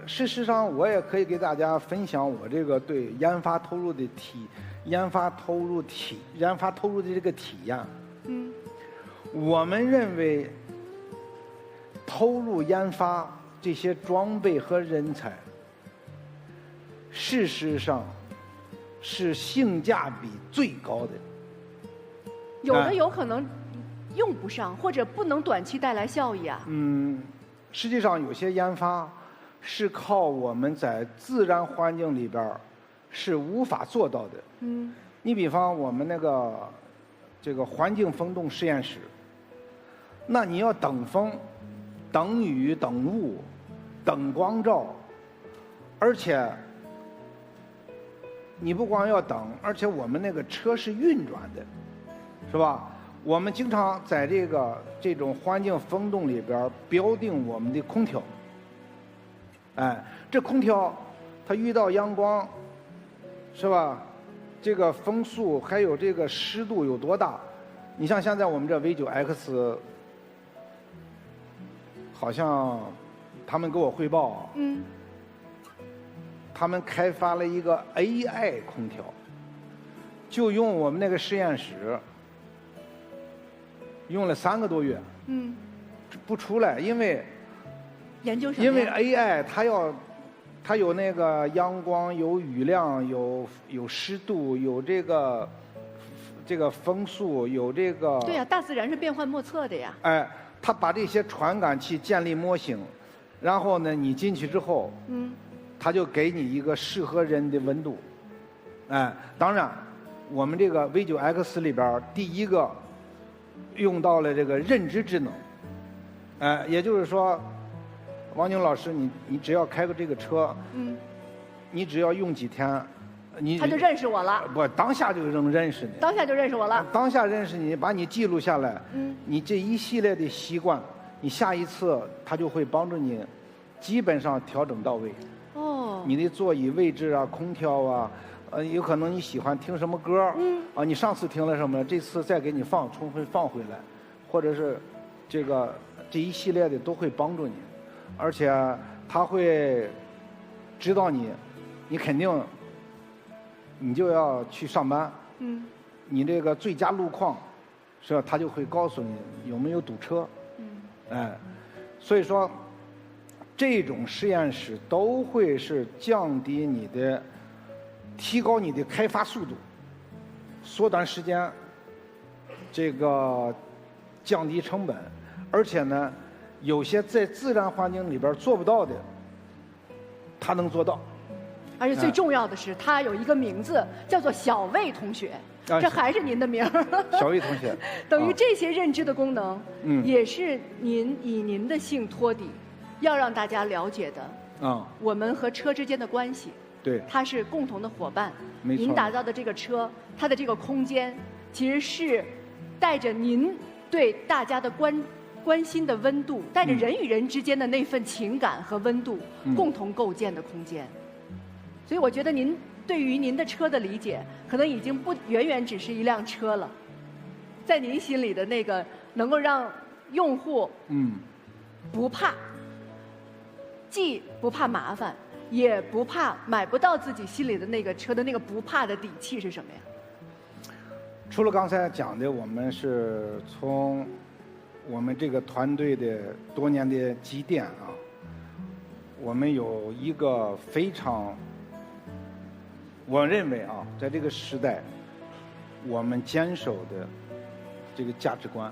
事实上我也可以给大家分享我这个对研发投入的这个体验。我们认为投入研发这些装备和人才，事实上是性价比最高的。有的有可能用不上，或者不能短期带来效益啊。实际上有些研发是靠我们在自然环境里边是无法做到的。你比方我们这个环境风洞实验室，那你要等风、等雨、等雾、等光照，而且你不光要等，而且我们那个车是运转的，是吧？我们经常在这种环境风洞里边标定我们的空调。这空调它遇到阳光，是吧？这个风速还有这个湿度有多大？你像现在我们这 V9X， 好像他们给我汇报，他们开发了一个 AI 空调，就用我们那个实验室，用了3个多月，不出来，因为研究什么？因为 AI 它有那个阳光，有雨量，有湿度，有这个风速，有这个。对呀，大自然是变幻莫测的呀。它把这些传感器建立模型，然后呢，你进去之后，它就给你一个适合人的温度。当然，我们这个 V9X 里边第一个用到了这个认知智能。也就是说，王宁老师，你只要开个这个车，你只要用几天，他就认识我了。不，当下就能认识你。当下就认识我了。当下认识你，把你记录下来。你这一系列的习惯，你下一次他就会帮助你，基本上调整到位。你的座椅位置啊，空调啊，有可能你喜欢听什么歌，你上次听了什么，这次再给你重新放回来，或者是这一系列的都会帮助你，而且他会指导你肯定你就要去上班，你这个最佳路况，是吧？他就会告诉你有没有堵车，所以说这种实验室都会是提高你的开发速度，缩短时间，降低成本，而且呢，有些在自然环境里边做不到的，它能做到。而且最重要的是，他有一个名字叫做小魏同学，这还是您的名儿。小魏同学，等于这些认知的功能，嗯也是您以您的姓托底，要让大家了解的。我们和车之间的关系，对，它是共同的伙伴。没错。您打造的这个车，它的这个空间，其实是带着您对大家的关心的温度，带着人与人之间的那份情感和温度，共同构建的空间。所以我觉得您对于您的车的理解，可能已经不远远只是一辆车了，在您心里的那个能够让用户不怕，既不怕麻烦，也不怕买不到自己心里的那个车的那个不怕的底气是什么呀？除了刚才讲的，我们是从我们这个团队的多年的积淀啊，我们有一个非常，我认为啊，在这个时代，我们坚守的这个价值观，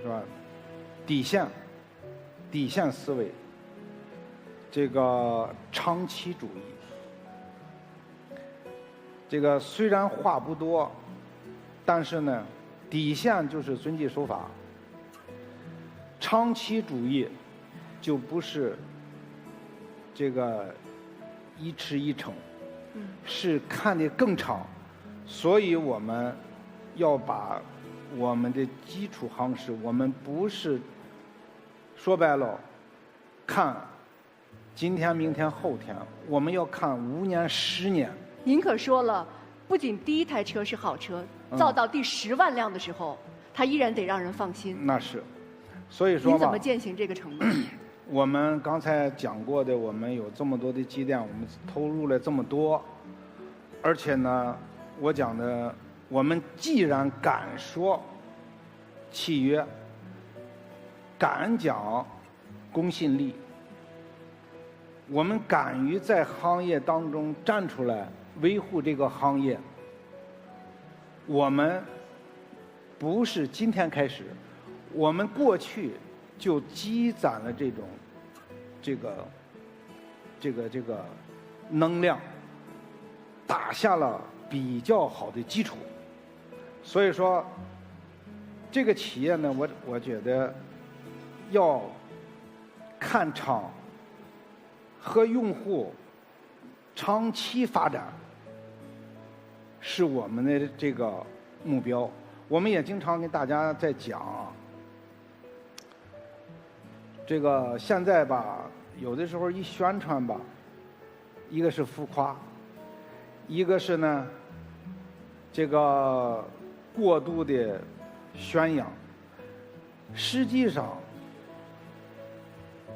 是吧？底线思维，这个长期主义，这个虽然话不多，但是呢，底线就是遵纪守法。长期主义就不是这个一吃一撑，是看得更长，所以我们要把我们的基础夯实。我们不是说白了看今天、明天、后天，我们要看5年、10年。您可说了，不仅第一台车是好车，造到第10万辆的时候，它依然得让人放心。那是。所以说您怎么践行这个承诺？我们刚才讲过的，我们有这么多的积淀，我们投入了这么多，而且呢，我讲的，我们既然敢说契约，敢讲公信力，我们敢于在行业当中站出来维护这个行业，我们不是今天开始。我们过去就积攒了这个能量，打下了比较好的基础。所以说，这个企业呢，我觉得要看长，和用户长期发展是我们的这个目标。我们也经常跟大家在讲啊。这个现在吧，有的时候一宣传吧，一个是浮夸，一个是呢，这个过度的宣扬。实际上，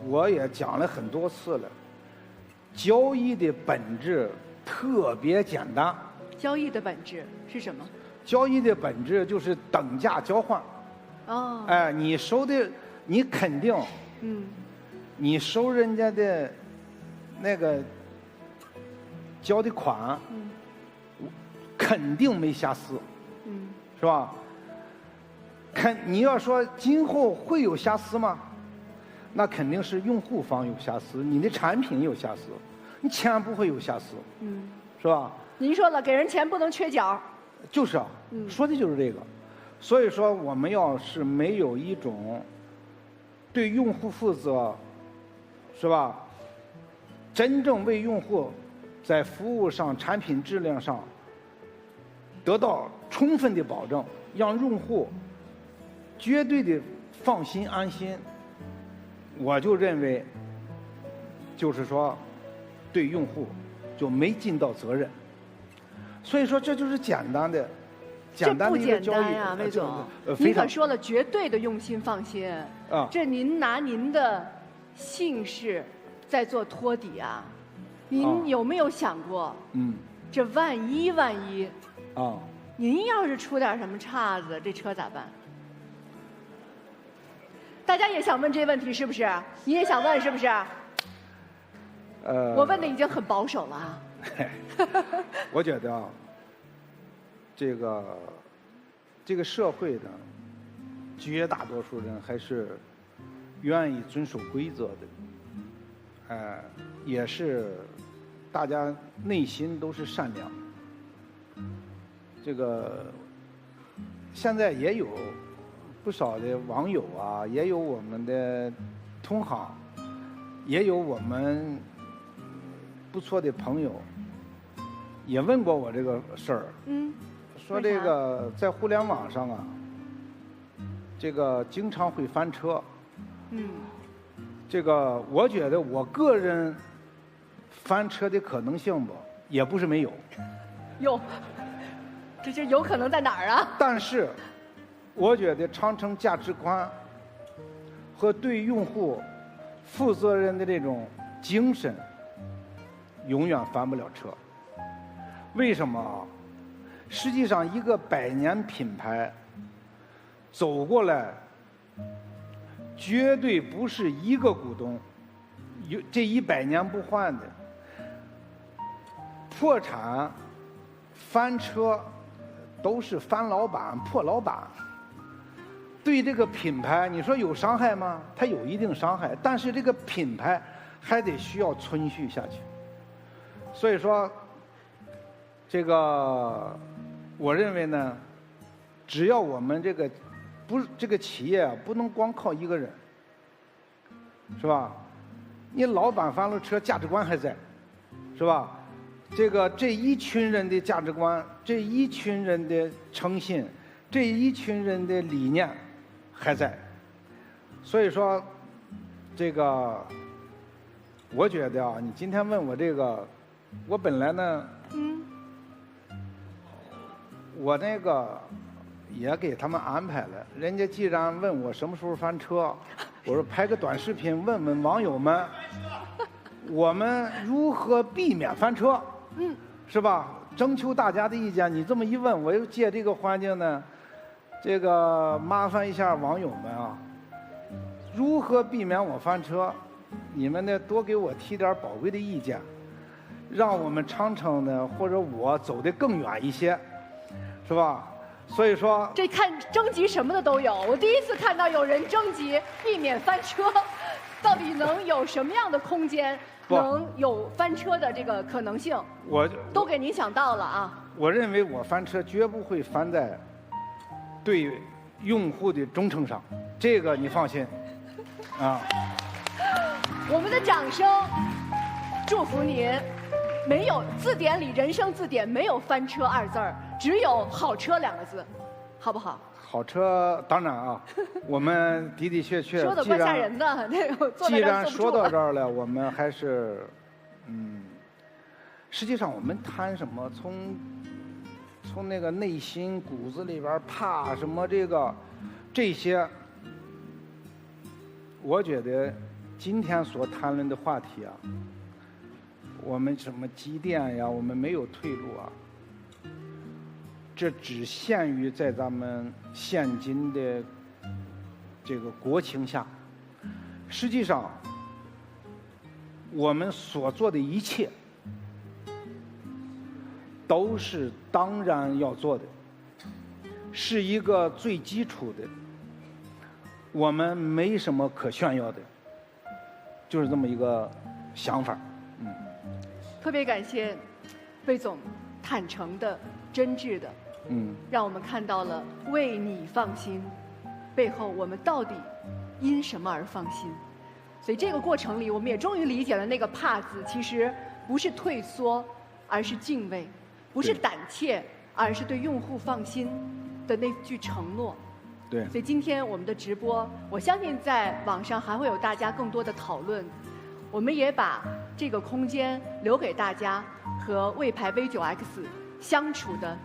我也讲了很多次了，交易的本质特别简单。交易的本质是什么？交易的本质就是等价交换。哦。哎，你收的，你肯定。你收人家的那个交的款，肯定没瑕疵，是吧？你要说今后会有瑕疵吗？那肯定是用户方有瑕疵，你的产品有瑕疵，你钱不会有瑕疵，是吧？您说了，给人钱不能缺角。就是啊，说的就是这个。所以说，我们要是没有一种对用户负责，是吧？真正为用户在服务上、产品质量上得到充分的保证，让用户绝对的放心安心，我就认为，就是说，对用户就没尽到责任。所以说，这就是简单的。这不简单呀，魏总。您可说了绝对的用心放心啊！这您拿您的姓氏在做托底啊？您有没有想过？这万一啊，您要是出点什么岔子，这车咋办？大家也想问这问题是不是？你也想问是不是？我问的已经很保守了啊。我觉得啊。这个社会的绝大多数人还是愿意遵守规则的，也是大家内心都是善良。这个现在也有不少的网友啊，也有我们的同行，也有我们不错的朋友，也问过我这个事儿。说这个在互联网上啊，这个经常会翻车。这个我觉得我个人翻车的可能性吧，也不是没有。有，这就有可能在哪儿啊？但是，我觉得长城价值观和对用户负责任的这种精神，永远翻不了车。为什么啊？实际上，一个100年品牌走过来，绝对不是一个股东，这100年不换的。破产、翻车，都是翻老板、破老板。对这个品牌，你说有伤害吗？它有一定伤害，但是这个品牌还得需要存续下去。所以说，这个我认为呢，只要我们这个企业啊，不能光靠一个人，是吧？你老板翻了车，价值观还在，是吧？这一群人的价值观，这一群人的诚信，这一群人的理念还在。所以说，这个我觉得啊，你今天问我这个，我本来呢，我那个也给他们安排了。人家既然问我什么时候翻车，我说拍个短视频问问网友们，我们如何避免翻车。是吧？征求大家的意见。你这么一问，我又借这个环境呢，这个麻烦一下网友们啊，如何避免我翻车？你们呢多给我提点宝贵的意见，让我们长城呢或者我走得更远一些，是吧？所以说，这看征集什么的都有。我第一次看到有人征集避免翻车，到底能有什么样的空间？能有翻车的这个可能性，我都给您想到了啊。我认为我翻车绝不会翻在对用户的忠诚上，这个你放心啊。我们的掌声祝福您，没有字典里人生字典没有翻车2字儿，只有好车2个字，好不好？好车当然啊，我们的确说的怪吓人的，那个既然说到这儿了，我们还是，实际上我们谈什么，从那个内心骨子里边怕什么这些，我觉得今天所谈论的话题啊，我们什么积淀呀，我们没有退路啊。这只限于在咱们现今的这个国情下，实际上我们所做的一切都是当然要做的，是一个最基础的，我们没什么可炫耀的，就是这么一个想法。特别感谢魏总坦诚的、真挚的。让我们看到了为你放心背后我们到底因什么而放心。所以这个过程里，我们也终于理解了那个怕字其实不是退缩，而是敬畏；不是胆怯，而是对用户放心的那句承诺。对。所以今天我们的直播，我相信在网上还会有大家更多的讨论。我们也把这个空间留给大家和魏牌 V9X 相处的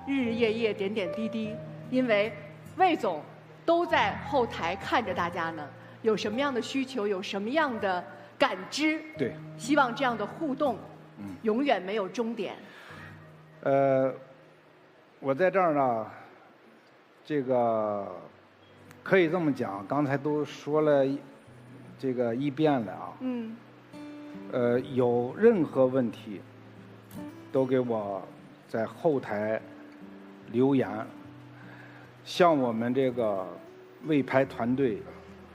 日日夜夜点点滴滴，因为魏总都在后台看着大家呢，有什么样的需求，有什么样的感知，对，希望这样的互动永远没有终点。我在这儿呢，这个可以这么讲，刚才都说了这个一遍了啊。有任何问题都给我在后台留言，向我们这个魏牌团队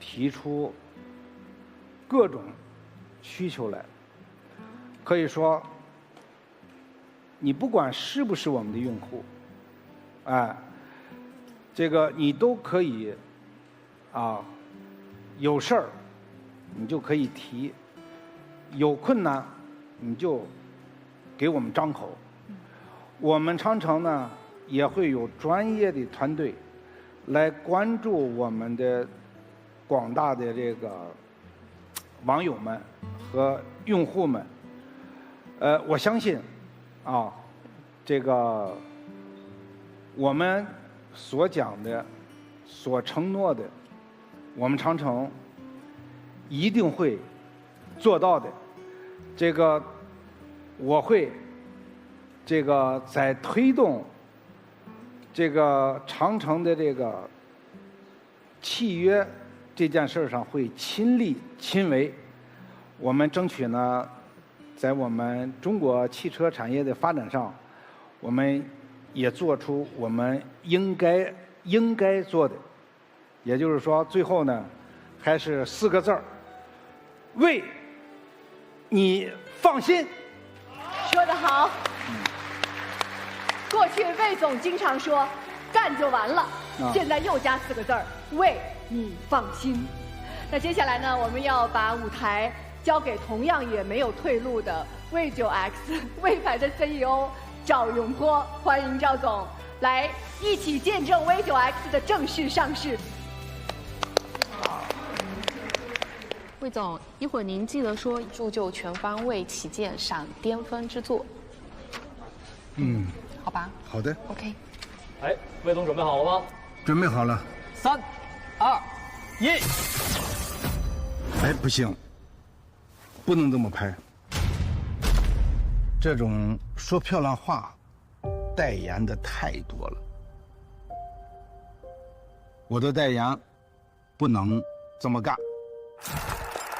提出各种需求来。可以说你不管是不是我们的用户，这个你都可以有事儿你就可以提，有困难你就给我们张口。我们长城呢也会有专业的团队来关注我们的广大的这个网友们和用户们。我相信这个我们所讲的、所承诺的，我们长城一定会做到的。这个我会这个在推动这个长城的这个契约这件事上会亲力亲为。我们争取呢，在我们中国汽车产业的发展上，我们也做出我们应该做的。也就是说，最后呢，还是4个字儿：魏，你放心。说得好。过去魏总经常说干就完了，现在又加4个字儿：魏，你放心。那接下来呢，我们要把舞台交给同样也没有退路的魏9X 魏牌的 CEO 赵永波，欢迎赵总来一起见证魏9X 的正式上市。魏总，一会儿您记得说铸就全方位旗舰闪巅峰之作。好吧。好的。OK。魏总准备好了吗？准备好了。3、2、1。不行，不能这么拍。这种说漂亮话、代言的太多了。我的代言不能这么干，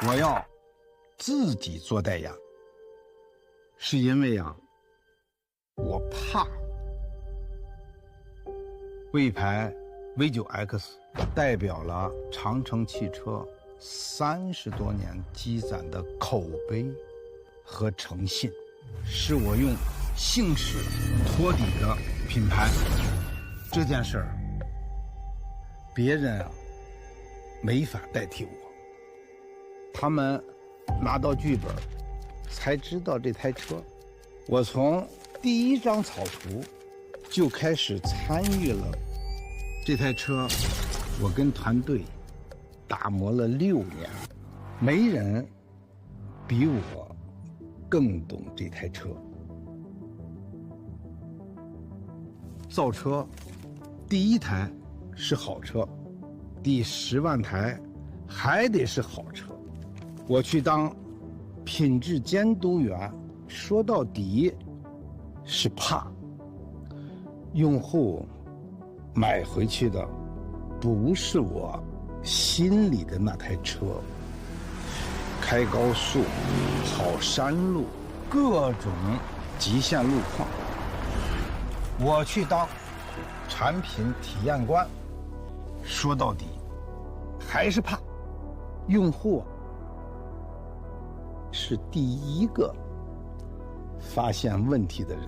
我要自己做代言。是因为我怕。魏牌 V9X 代表了长城汽车30多年积攒的口碑和诚信，是我用姓氏托底的品牌。这件事儿，别人没法代替我。他们拿到剧本才知道这台车，我从第1张草图就开始参与了这台车，我跟团队打磨了6年，没人比我更懂这台车。造车，第1台是好车，第10万台还得是好车。我去当品质监督员，说到底是怕用户买回去的不是我心里的那台车。开高速、跑山路，各种极限路况，我去当产品体验官，说到底还是怕用户是第1个发现问题的人。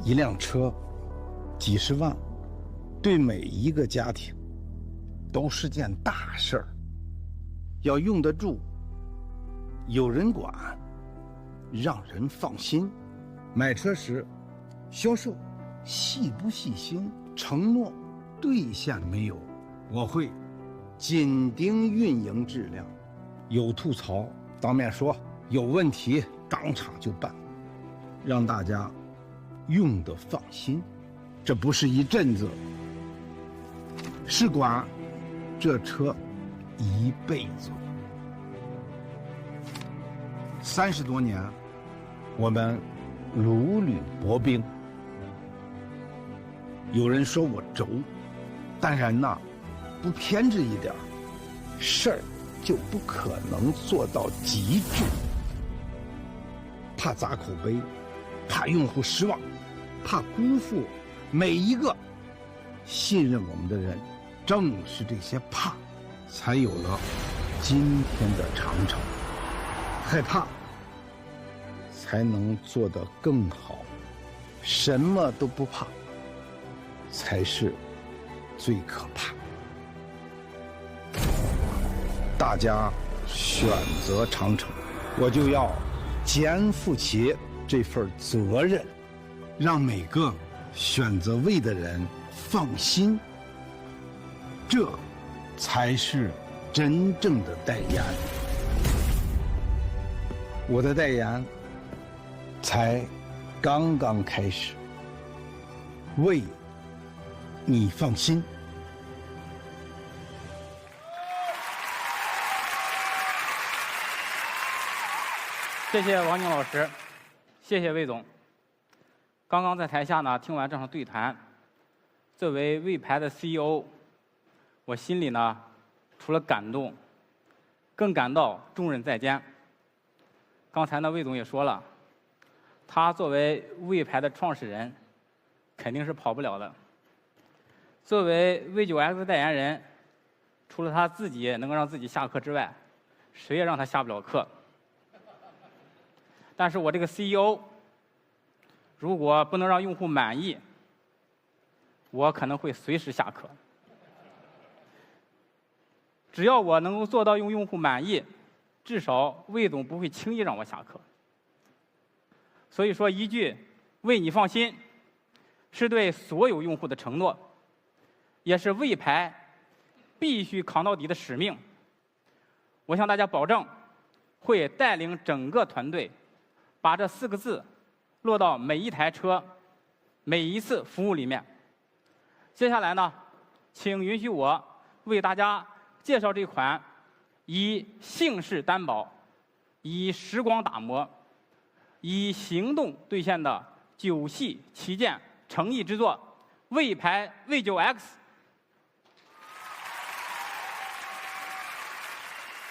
一辆车几十万，对每一个家庭都是件大事儿，要用得住，有人管，让人放心。买车时，销售细不细心，承诺兑现没有，我会紧盯运营质量，有吐槽当面说，有问题当场就办，让大家用得放心。这不是一阵子，是管这车一辈子。30多年，我们如履薄冰。有人说我轴，但人呐，不偏执一点，事儿就不可能做到极致。怕砸口碑，怕用户失望，怕辜负每一个信任我们的人。正是这些怕，才有了今天的长城。害怕，才能做得更好。什么都不怕，才是最可怕。大家选择长城，我就要肩负起这份责任，让每个选择魏的人放心，这才是真正的代言。我的代言才刚刚开始，魏，你放心。谢谢王宁老师，谢谢魏总。刚刚在台下呢，听完这场对谈，作为魏牌的 CEO， 我心里呢，除了感动，更感到重任在肩。刚才呢，魏总也说了，他作为魏牌的创始人，肯定是跑不了的。作为 V9X 代言人，除了他自己能够让自己下课之外，谁也让他下不了课。但是我这个 CEO， 如果不能让用户满意，我可能会随时下课。只要我能够做到用户满意，至少魏总不会轻易让我下课。所以说一句“魏你放心”，是对所有用户的承诺，也是魏牌必须扛到底的使命。我向大家保证，会带领整个团队，把这4个字落到每一台车、每一次服务里面。接下来呢，请允许我为大家介绍这款以姓氏担保、以时光打磨、以行动兑现的9系旗舰诚意之作——魏牌 V9X。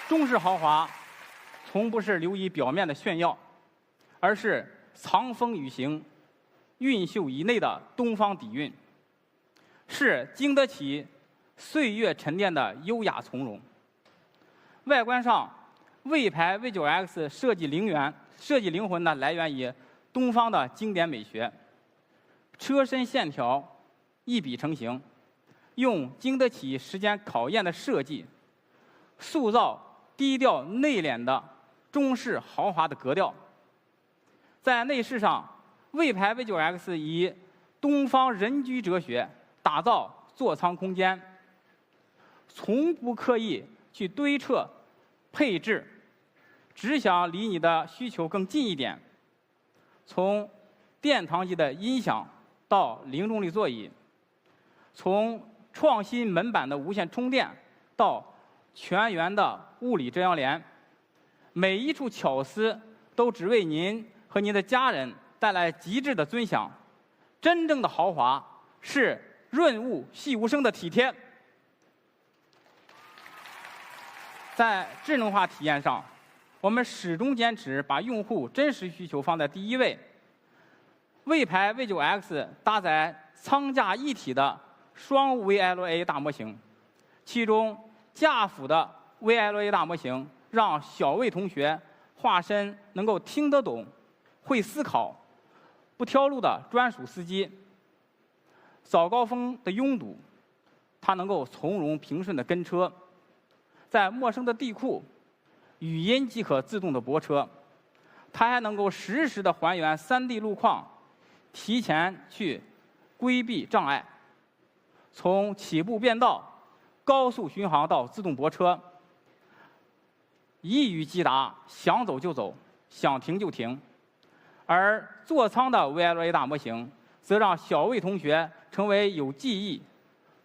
中式豪华，从不是流于表面的炫耀，而是藏风雨行、韵秀以内的东方底蕴，是经得起岁月沉淀的优雅从容。外观上，魏牌 V9X 设计灵魂呢来源于东方的经典美学，车身线条一笔成型，用经得起时间考验的设计，塑造低调内敛的中式豪华的格调。在内饰上，魏牌 V9X 以东方人居哲学打造座舱空间，从不刻意去堆砌配置，只想离你的需求更近一点。从殿堂级的音响到零重力座椅，从创新门板的无线充电到全圆的物理遮阳帘，每一处巧思都只为您和您的家人带来极致的尊享。真正的豪华是润物细无声的体贴。在智能化体验上，我们始终坚持把用户真实需求放在第一位。魏牌 V9X 搭载舱架一体的双 VLA 大模型，其中驾辅的 VLA 大模型让小魏同学化身能够听得懂、会思考、不挑路的专属司机。早高峰的拥堵，他能够从容平顺的跟车；在陌生的地库，语音即可自动的泊车。它还能够实时的还原3D 路况，提前去规避障碍。从起步变道、高速巡航到自动泊车，一语即达，想走就走，想停就停。而座舱的 VLA 大模型，则让小魏同学成为有记忆、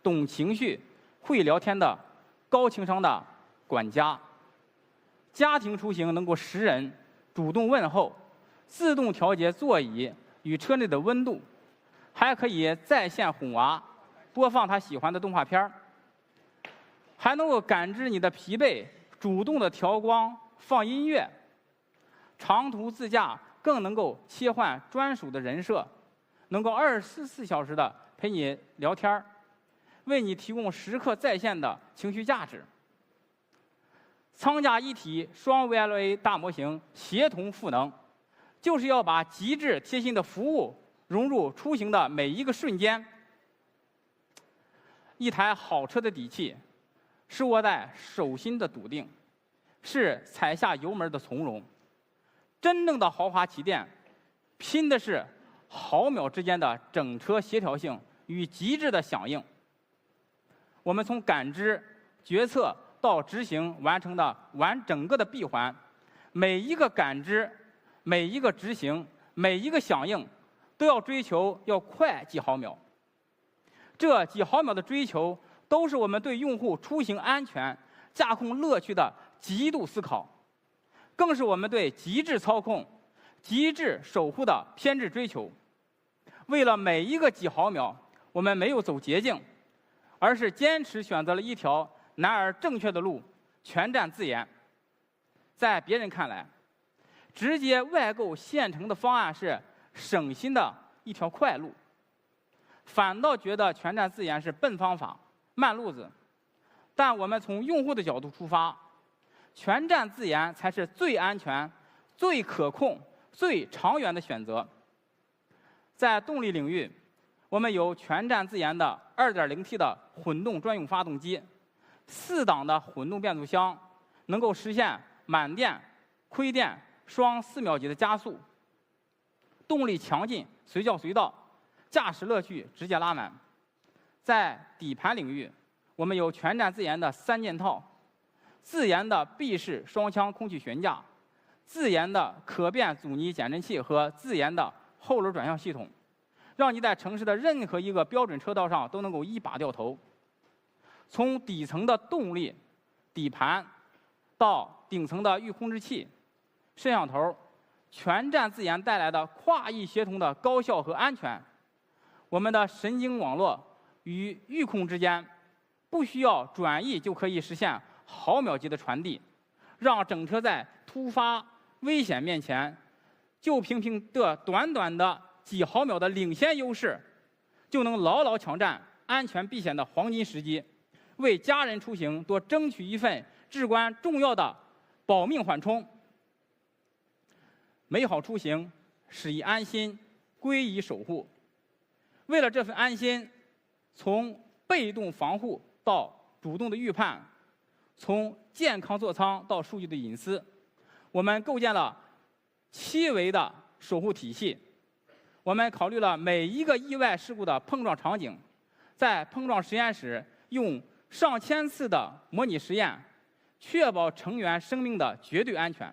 懂情绪、会聊天的高情商的管家。家庭出行能够识人，主动问候，自动调节座椅与车内的温度，还可以在线哄娃，播放他喜欢的动画片儿，还能够感知你的疲惫，主动的调光放音乐。长途自驾更能够切换专属的人设，能够24小时的陪你聊天，为你提供时刻在线的情绪价值。舱架一体双 VLA 大模型协同赋能，就是要把极致贴心的服务融入出行的每一个瞬间。一台好车的底气，是握在手心的笃定，是踩下油门的从容。真正的豪华旗舰，拼的是毫秒之间的整车协调性与极致的响应。我们从感知、决策到执行完成的整个的闭环，每一个感知、每一个执行、每一个响应，都要追求要快几毫秒。这几毫秒的追求，都是我们对用户出行安全、驾控乐趣的极度思考，更是我们对极致操控、极致守护的偏执追求。为了每一个几毫秒，我们没有走捷径，而是坚持选择了一条难而正确的路，全站自研。在别人看来，直接外购现成的方案是省心的一条快路，反倒觉得全站自研是笨方法、慢路子。但我们从用户的角度出发，全站自研才是最安全、最可控、最长远的选择。在动力领域，我们有全站自研的 2.0T 的混动专用发动机，4档的混动变速箱，能够实现满电、亏电双4秒级的加速，动力强劲，随叫随到，驾驶乐趣直接拉满。在底盘领域，我们有全站自研的3件套，自研的闭式双腔空气悬架，自研的可变阻尼减震器和自研的后轮转向系统，让你在城市的任何一个标准车道上都能够一把掉头。从底层的动力、底盘到顶层的预控制器、摄像头，全站自研带来的跨域协同的高效和安全。我们的神经网络与预控之间不需要转译就可以实现毫秒级的传递，让整车在突发危险面前，就凭这短短的几毫秒的领先优势，就能牢牢抢占安全避险的黄金时机，为家人出行多争取一份至关重要的保命缓冲。美好出行始于安心，归于守护。为了这份安心，从被动防护到主动的预判，从健康座舱到数据的隐私，我们构建了7维的守护体系。我们考虑了每一个意外事故的碰撞场景，在碰撞实验室用上千次的模拟实验，确保成员生命的绝对安全。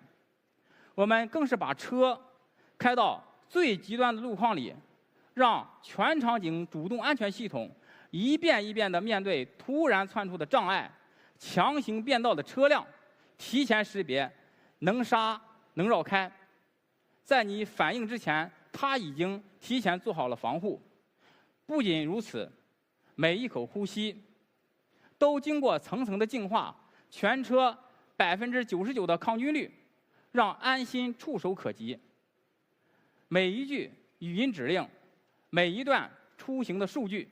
我们更是把车开到最极端的路况里，让全场景主动安全系统一遍一遍地面对突然窜出的障碍、强行变道的车辆，提前识别，能刹能绕开。在你反应之前，它已经提前做好了防护。不仅如此，每一口呼吸都经过层层的净化，全车99%的抗菌率，让安心触手可及。每一句语音指令，每一段出行的数据，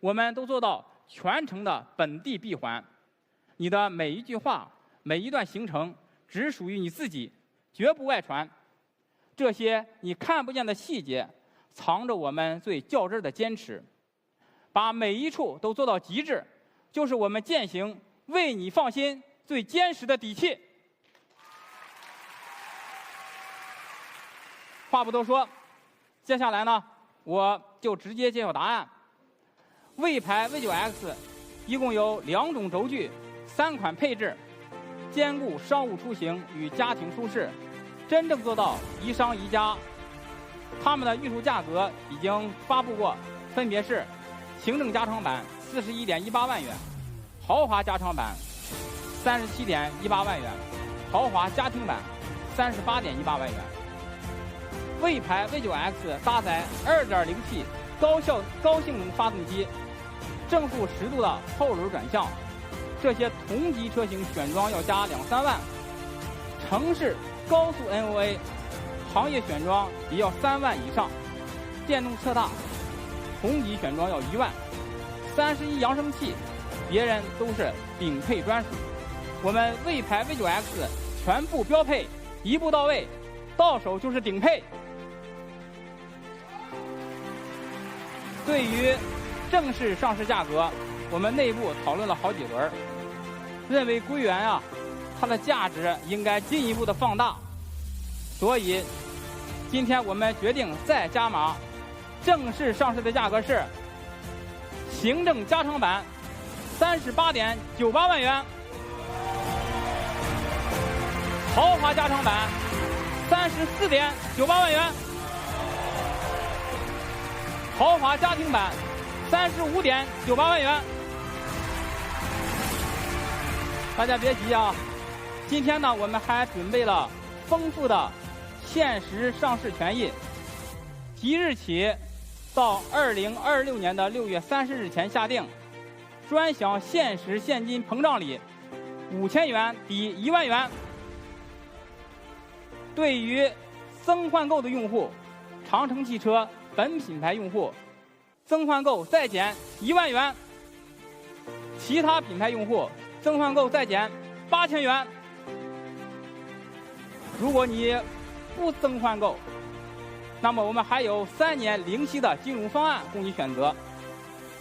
我们都做到全程的本地闭环。你的每一句话、每一段行程只属于你自己，绝不外传。这些你看不见的细节，藏着我们最较真的坚持。把每一处都做到极致，就是我们践行为你放心最坚实的底气。话不多说，接下来呢，我就直接揭晓答案。魏牌 V9X 一共有2种轴距、3款配置，兼顾商务出行与家庭舒适，真正做到宜商宜家。他们的预售价格已经发布过，分别是行政加长版41.18万元，豪华加长版37.18万元，豪华家庭版38.18万元。魏牌 V9X 搭载 2.0T 高性能发动机，正负10度的后轮转向，这些同级车型选装要加2-3万，城市高速 NOA 行业选装也要3万以上，电动侧大同级选装要1万，31扬声器别人都是顶配专属，我们魏牌 V9X 全部标配，一步到位，到手就是顶配。对于正式上市价格，我们内部讨论了好几轮，认为硅源啊，它的价值应该进一步的放大，所以今天我们决定再加码，正式上市的价格是行政加长版38.98万元，豪华加长版34.98万元，豪华家庭版35.98万元。大家别急啊，今天呢，我们还准备了丰富的限时上市权益，即日起到2026年的6月30日前下定，专享限时现金膨胀礼5000元抵1万元。对于增换购的用户，长城汽车本品牌用户增换购再减1万元，其他品牌用户增换购再减8000元。如果你不增换购，那么我们还有3年零息的金融方案供你选择。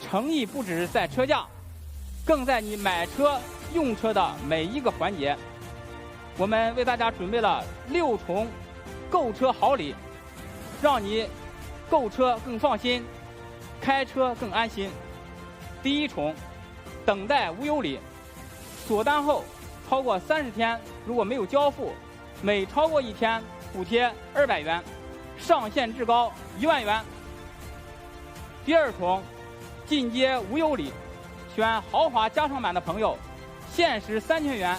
诚意不只在车价，更在你买车用车的每一个环节。我们为大家准备了6重购车好礼，让你购车更放心，开车更安心。第1重，等待无忧礼，锁单后超过30天如果没有交付，每超过1天补贴200元，上限至高1万元。第2重，进阶无忧礼，选豪华加长版的朋友，限时3000元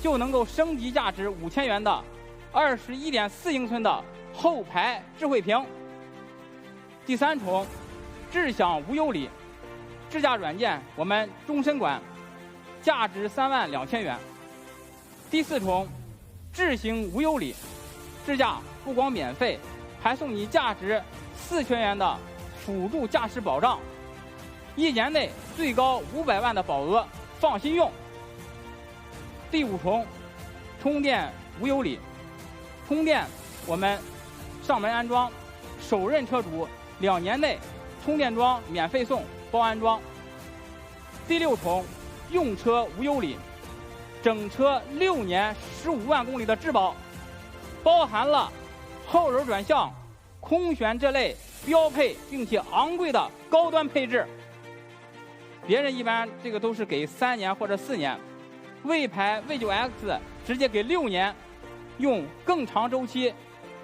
就能够升级价值5000元的21.4英寸的后排智慧屏。第3重，智享无忧礼，智驾软件我们终身管，价值32000元。第4重，智行无忧礼，智驾不光免费，还送你价值4000元的辅助驾驶保障，1年内最高500万的保额，放心用。第5重，充电无忧礼，充电我们上门安装，首任车主2年内充电桩免费送，包安装。第6重，用车无忧礼，整车6年15万公里的质保，包含了后轮转向、空悬这类标配并且昂贵的高端配置。别人一般这个都是给3年或者4年，魏牌 V9X 直接给6年，用更长周期、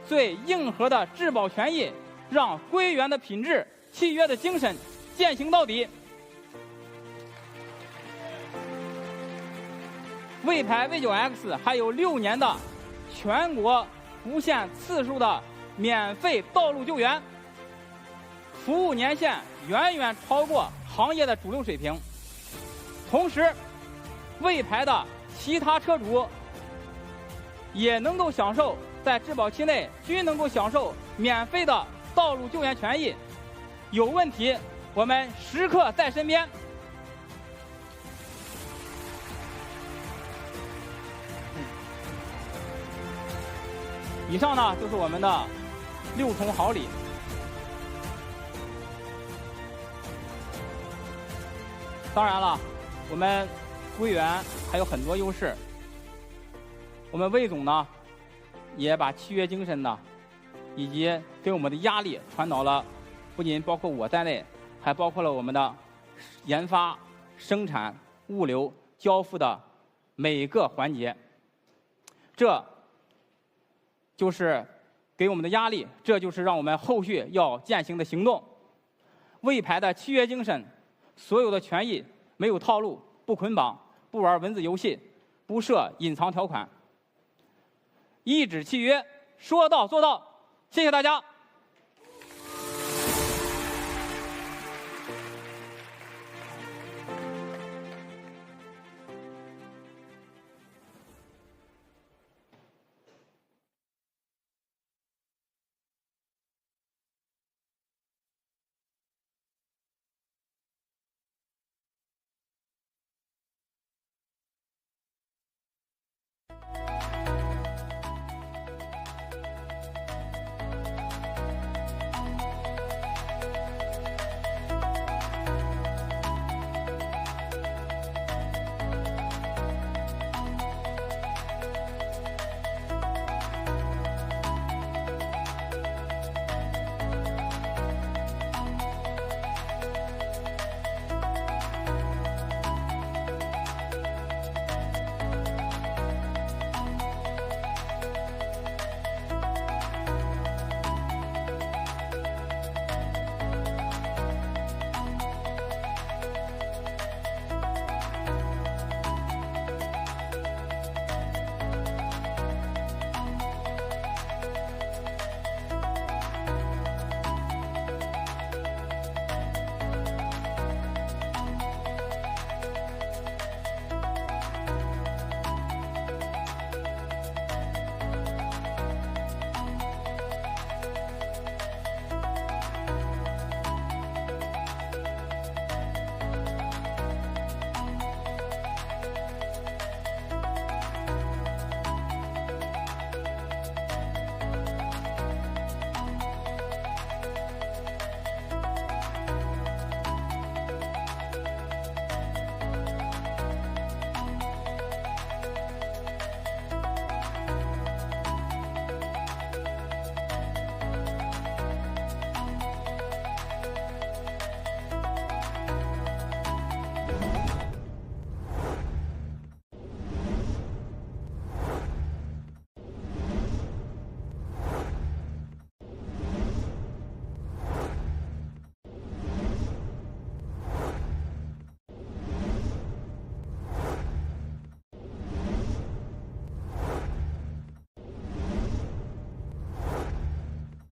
最硬核的质保权益，让硅源的品质、契约的精神践行到底。魏牌 V9X 还有6年的全国不限次数的免费道路救援，服务年限远远超过行业的主流水平。同时，魏牌的其他车主也能够享受在质保期内均能够享受免费的道路救援权益，有问题我们时刻在身边。以上呢就是我们的6重好礼。当然了，我们硅源还有很多优势。我们魏总呢，也把契约精神呢，以及给我们的压力传导了，不仅包括我在内，还包括了我们的研发、生产、物流、交付的每个环节。这就是给我们的压力，这就是让我们后续要践行的行动。魏牌的契约精神，所有的权益没有套路，不捆绑，不玩文字游戏，不设隐藏条款，一纸契约，说到做到。谢谢大家。